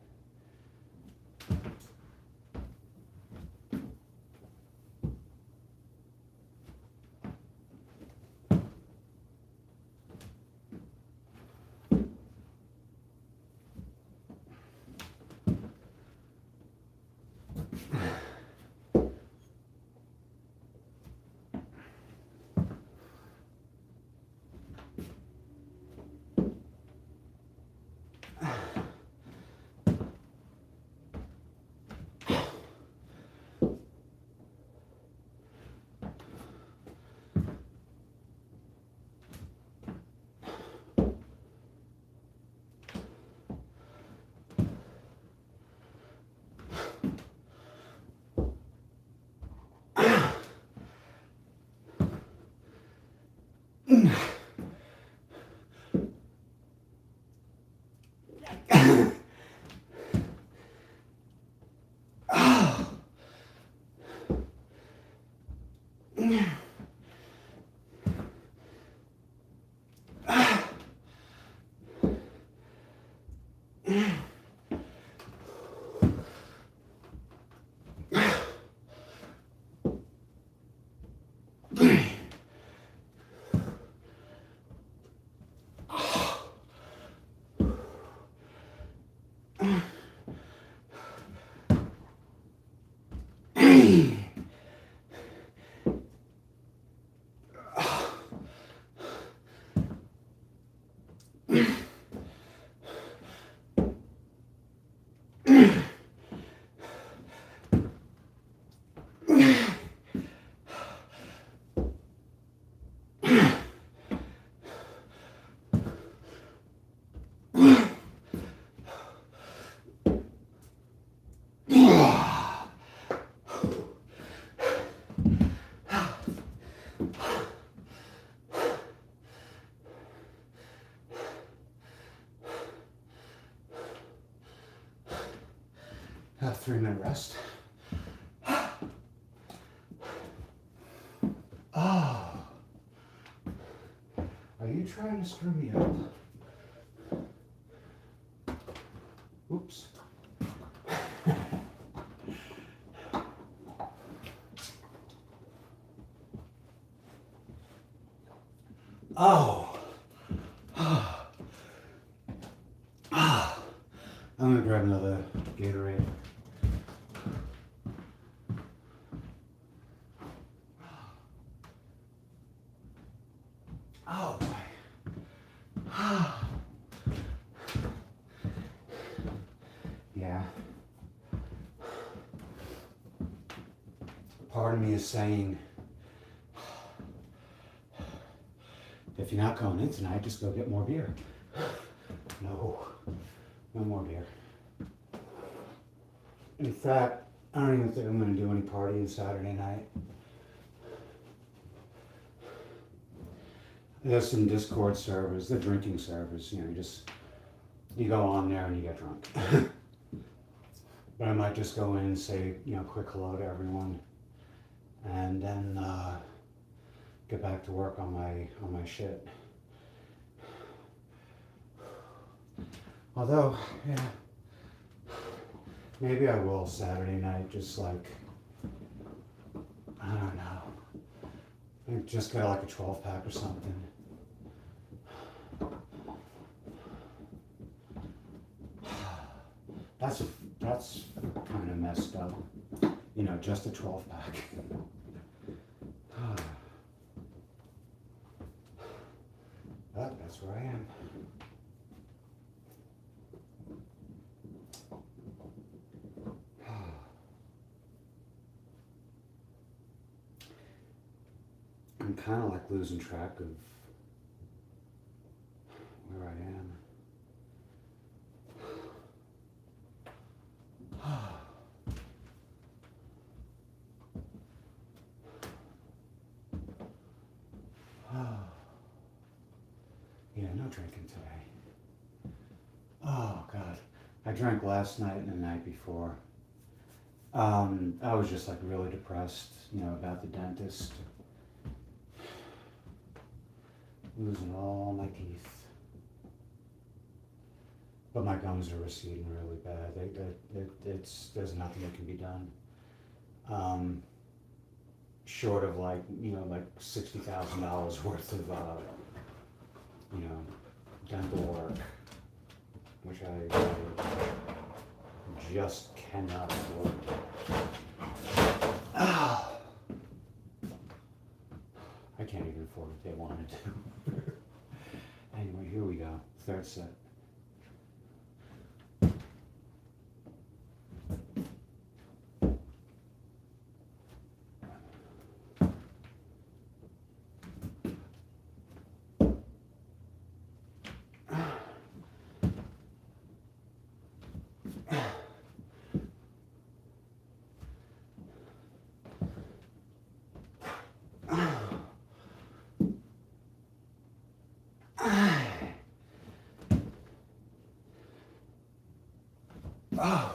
Have 3-minute rest. Oh. Are you trying to screw me up? Oops. Oh. I'm gonna grab another Gatorade. Oh boy. Yeah. Part of me is saying, if you're not going in tonight, just go get more beer. No more beer. In fact, I don't even think I'm going to do any partying Saturday night. There's some Discord servers, the drinking servers, you go on there and you get drunk. But I might just go in and say, quick hello to everyone, and then get back to work on my shit. Although, yeah, maybe I will Saturday night, just like, I don't know, just get like a 12-pack or something. That's kind of messed up, just a 12-pack. But that's where I am. I'm kind of like losing track of where I am. Yeah, no drinking today. Oh God, I drank last night and the night before. I was just like really depressed, about the dentist. Losing all my teeth. But my gums are receding really bad. There's nothing that can be done. Short of like $60,000 worth of, dental work, which I just cannot afford. I can't even afford if they wanted to. Anyway, here we go. Third set. Oh.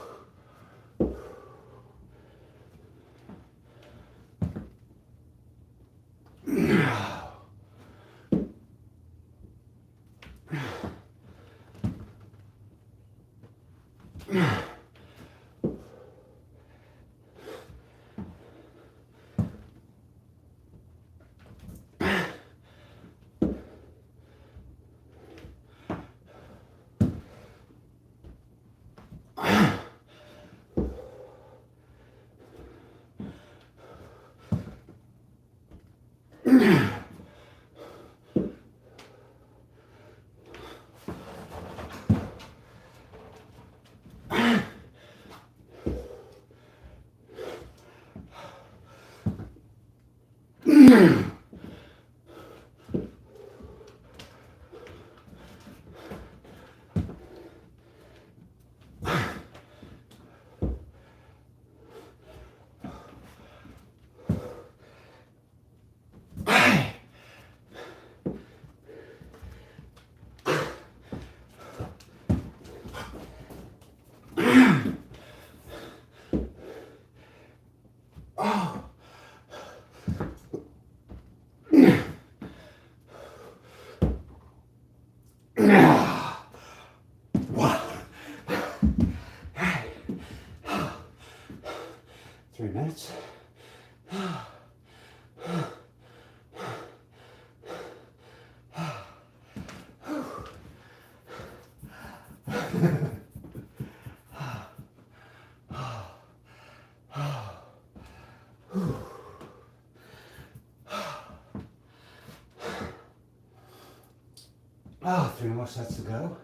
Oh, 3 more sets to go.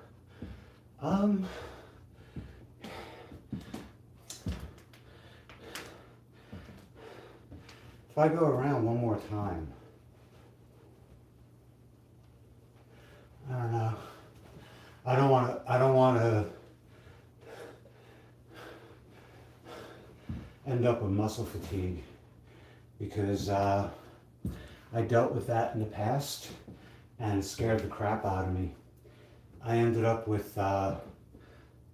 If I go around one more time, I don't know. I don't want to end up with muscle fatigue because I dealt with that in the past and it scared the crap out of me. I ended up with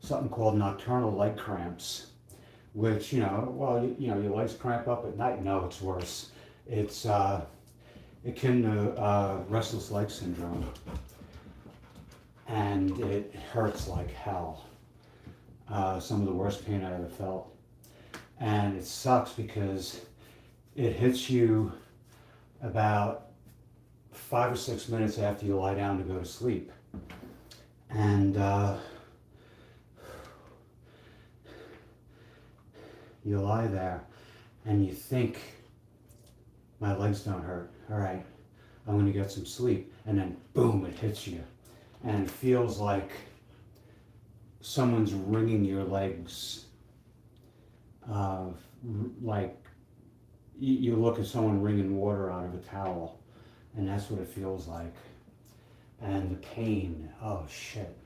something called nocturnal leg cramps, which, your legs cramp up at night. No, it's worse. It's akin to restless leg syndrome, and it hurts like hell. Some of the worst pain I ever felt. And it sucks because it hits you about 5 or 6 minutes after you lie down to go to sleep. And you lie there and you think, my legs don't hurt. All right, I'm going to get some sleep. And then boom, it hits you. And it feels like someone's wringing your legs. Like you look at someone wringing water out of a towel. And that's what it feels like. And the pain, oh shit.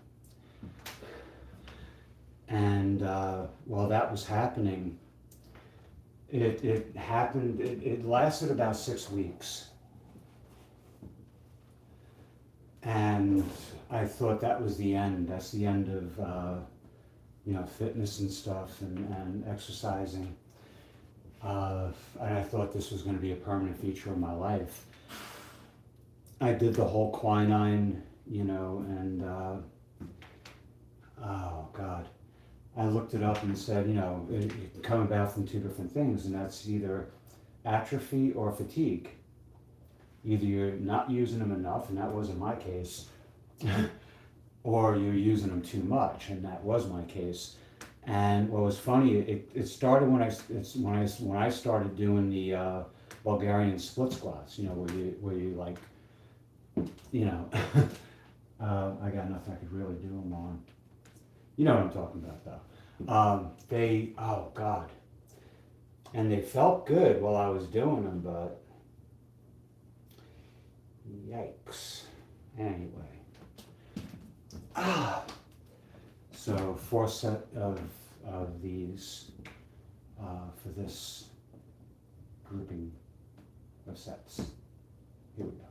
And while that was happening, it happened, it lasted about 6 weeks. And I thought that was the end. That's the end of, fitness and stuff and exercising. And I thought this was going to be a permanent feature of my life. I did the whole quinine, and oh God. I looked it up and said, it can come about from 2 different things, and that's either atrophy or fatigue. Either you're not using them enough, and that wasn't my case, or you're using them too much, and that was my case. And what was funny, it started when I started doing the Bulgarian split squats, where you like, I got nothing I could really do them on. You know what I'm talking about, though. Oh God. And they felt good while I was doing them, but yikes. Anyway. So 4 set of these for this grouping of sets. Here we go.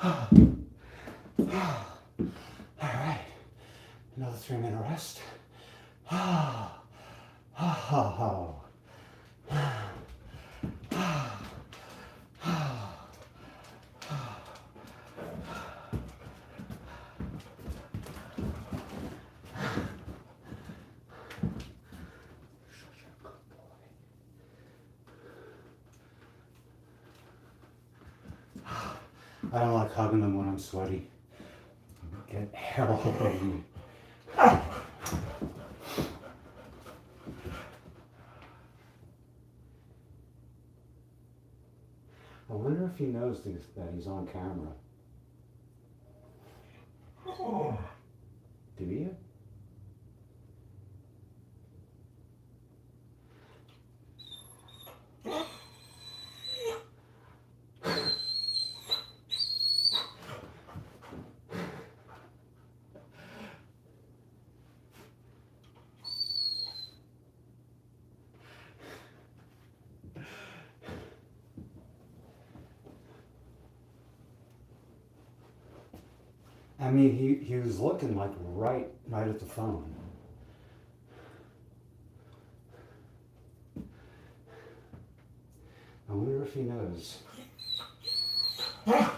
All right, another 3-minute rest. I don't like hugging them when I'm sweaty. Get hair all over me. I wonder if he knows that he's on camera. Do you? I mean, he was looking like right at the phone. I wonder if he knows. No,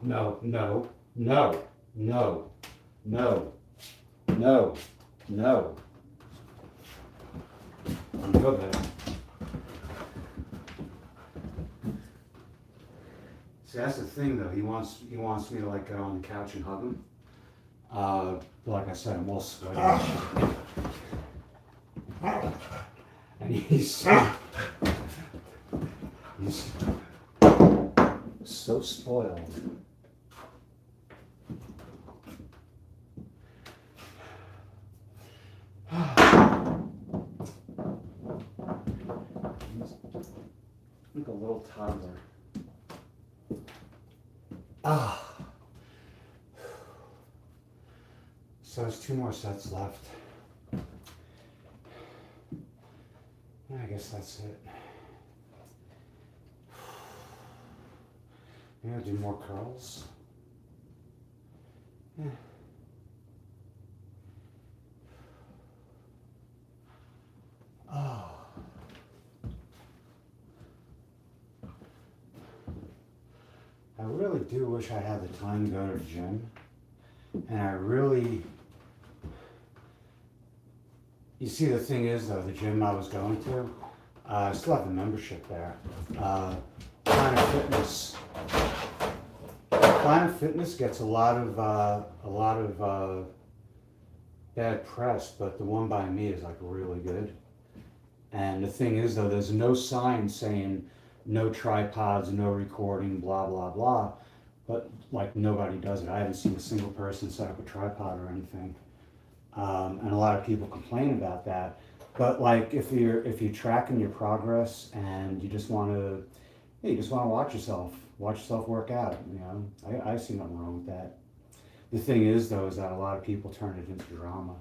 no, no, no, no, no, no, no. Go ahead. See, that's the thing, though. He wants me to like go on the couch and hug him. Like I said, I'm all sweaty. And he's so spoiled. He's like a little toddler. So there's 2 more sets left. I guess that's it. Maybe I'll do more curls. Yeah. Oh. I really do wish I had the time to go to the gym. And I really... You see, the thing is, though, the gym I was going to, I still have the membership there. Planet Fitness. Planet Fitness gets a lot of bad press, but the one by me is like really good. And the thing is, though, there's no sign saying no tripods, no recording, blah blah blah. But like nobody does it. I haven't seen a single person set up a tripod or anything. And a lot of people complain about that. But like if you're tracking your progress and you just want to watch yourself work out, you know, I see nothing wrong with that. The thing is, though, is that a lot of people turn it into drama.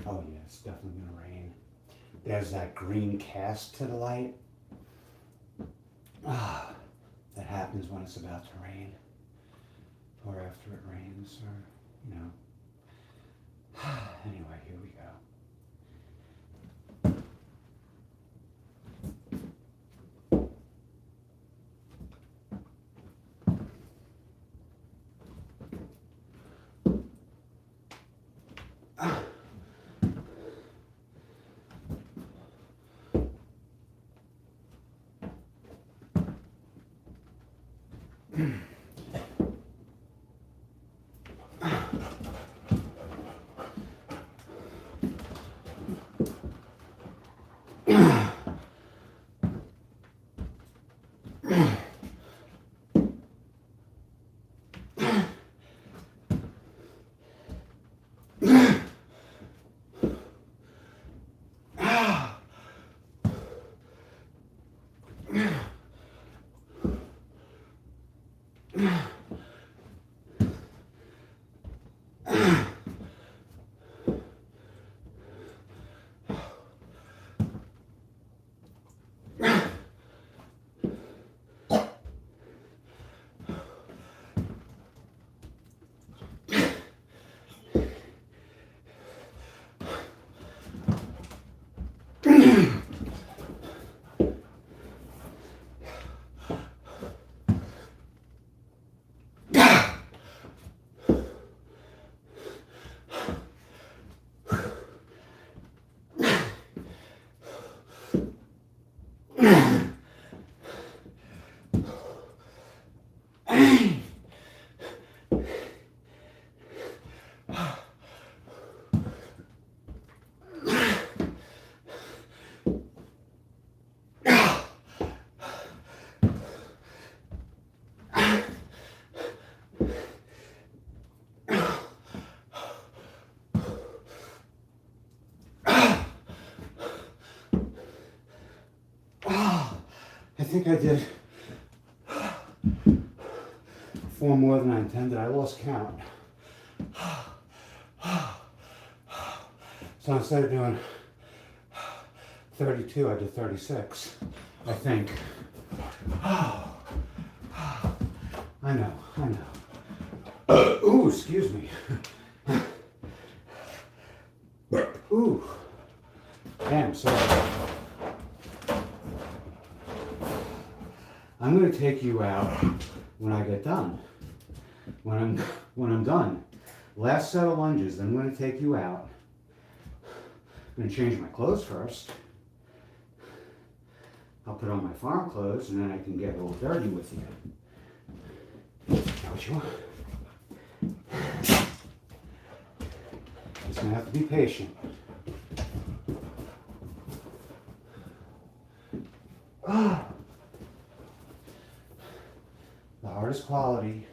Oh yeah, it's definitely gonna rain. There's that green cast to the light. That happens when it's about to rain, or after it rains, or you know. Anyway, here we go. I think I did 4 more than I intended. I lost count. So instead of doing 32, I did 36, I think. I know. Ooh, excuse me. Ooh. Damn, sorry. I'm going to take you out when I get done. When I'm done. Last set of lunges, then I'm going to take you out. I'm going to change my clothes first. I'll put on my farm clothes and then I can get a little dirty with you. Is that what you want? Just going to have to be patient. Ah. The hardest quality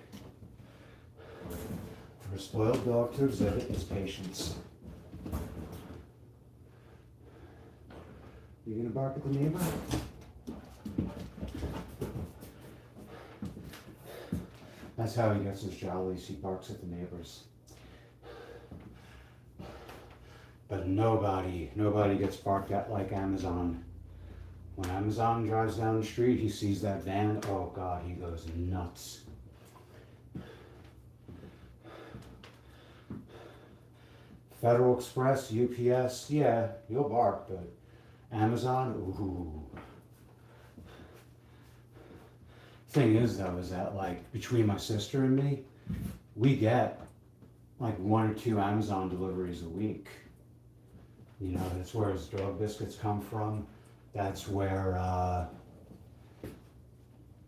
for a spoiled dog to exhibit is patience. You gonna bark at the neighbor? That's how he gets his jollies. He barks at the neighbors. But nobody gets barked at like Amazon. When Amazon drives down the street, he sees that van, oh God, he goes nuts. Federal Express, UPS, yeah, you'll bark, but Amazon, ooh. Thing is though, is that like between my sister and me, we get like 1 or 2 Amazon deliveries a week. You know, that's where his dog biscuits come from. That's where,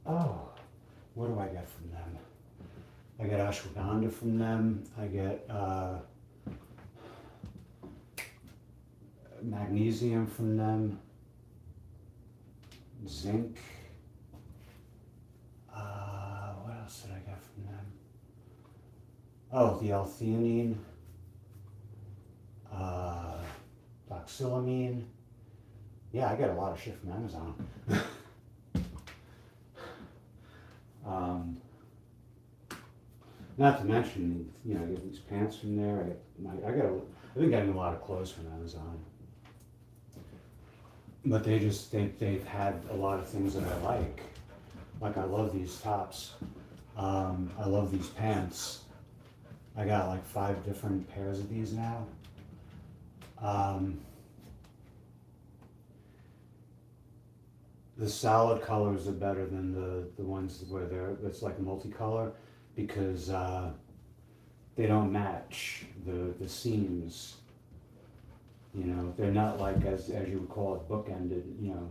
what do I get from them? I get ashwagandha from them. I get magnesium from them. Zinc. What else did I get from them? Oh, the L-theanine. Doxylamine. Yeah, I get a lot of shit from Amazon. Not to mention, you know, I get these pants from there. I've been getting a lot of clothes from Amazon. But they've had a lot of things that I like. Like I love these tops. I love these pants. I got like 5 different pairs of these now. The solid colors are better than the ones where it's like multicolor because they don't match the seams. You know, they're not like as you would call it bookended. You know.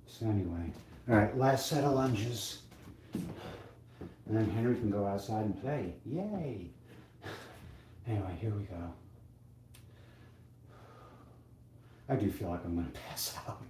So anyway, all right, last set of lunges, and then Henry can go outside and play. Yay! Anyway, here we go. I do feel like I'm going to pass out.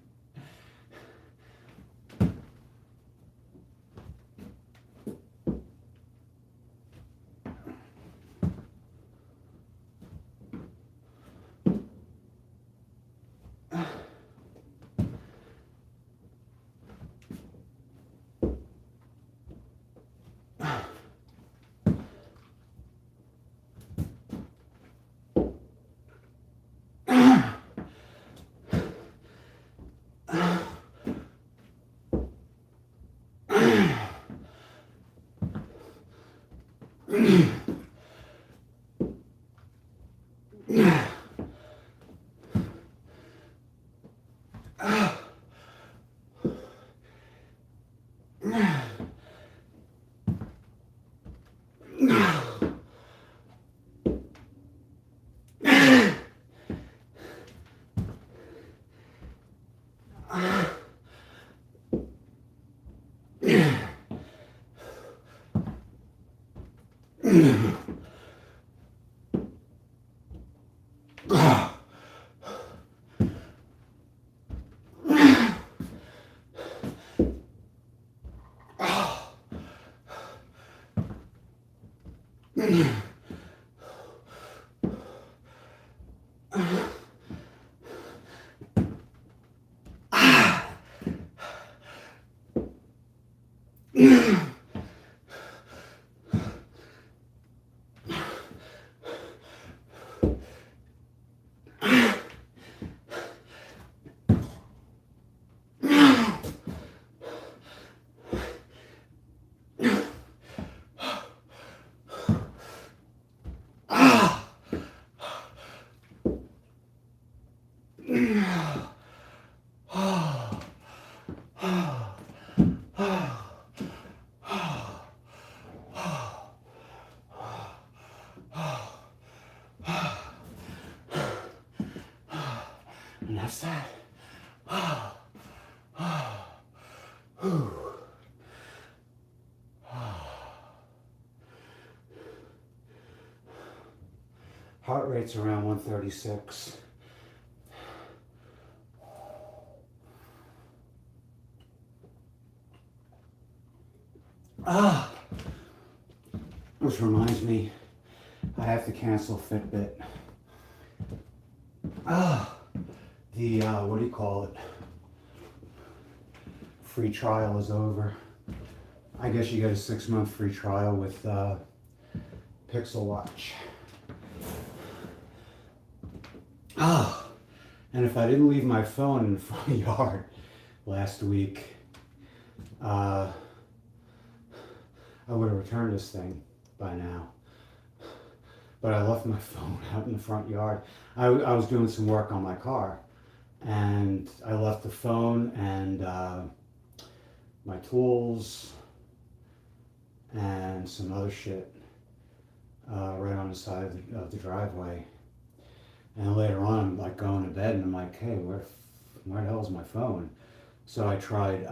And that's that. Heart rate's around 136. Which reminds me, I have to cancel Fitbit. The, what do you call it? Free trial is over. I guess you get a 6-month free trial with Pixel Watch. And if I didn't leave my phone in the front yard last week, I would have returned this thing by now. But I left my phone out in the front yard. I was doing some work on my car, and I left the phone and my tools and some other shit right on the side of the driveway. And later on, I'm like going to bed, and I'm like, hey, where the hell is my phone? So I tried,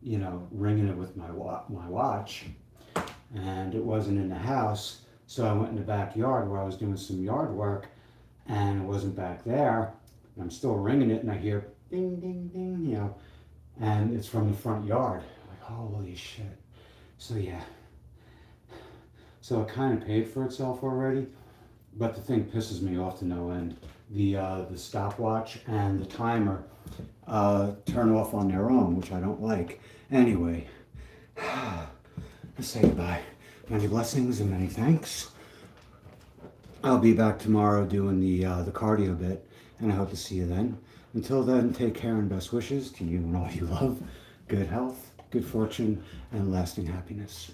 ringing it with my watch, and it wasn't in the house. So I went in the backyard where I was doing some yard work, and it wasn't back there. And I'm still ringing it, and I hear ding, ding, ding, and it's from the front yard. I'm like, holy shit. So yeah. So it kind of paid for itself already, but the thing pisses me off to no end. The stopwatch and the timer turn off on their own, which I don't like. Anyway, let's say goodbye. Many blessings and many thanks. I'll be back tomorrow doing the cardio bit, and I hope to see you then. Until then, take care and best wishes to you and all you love. Good health, good fortune, and lasting happiness.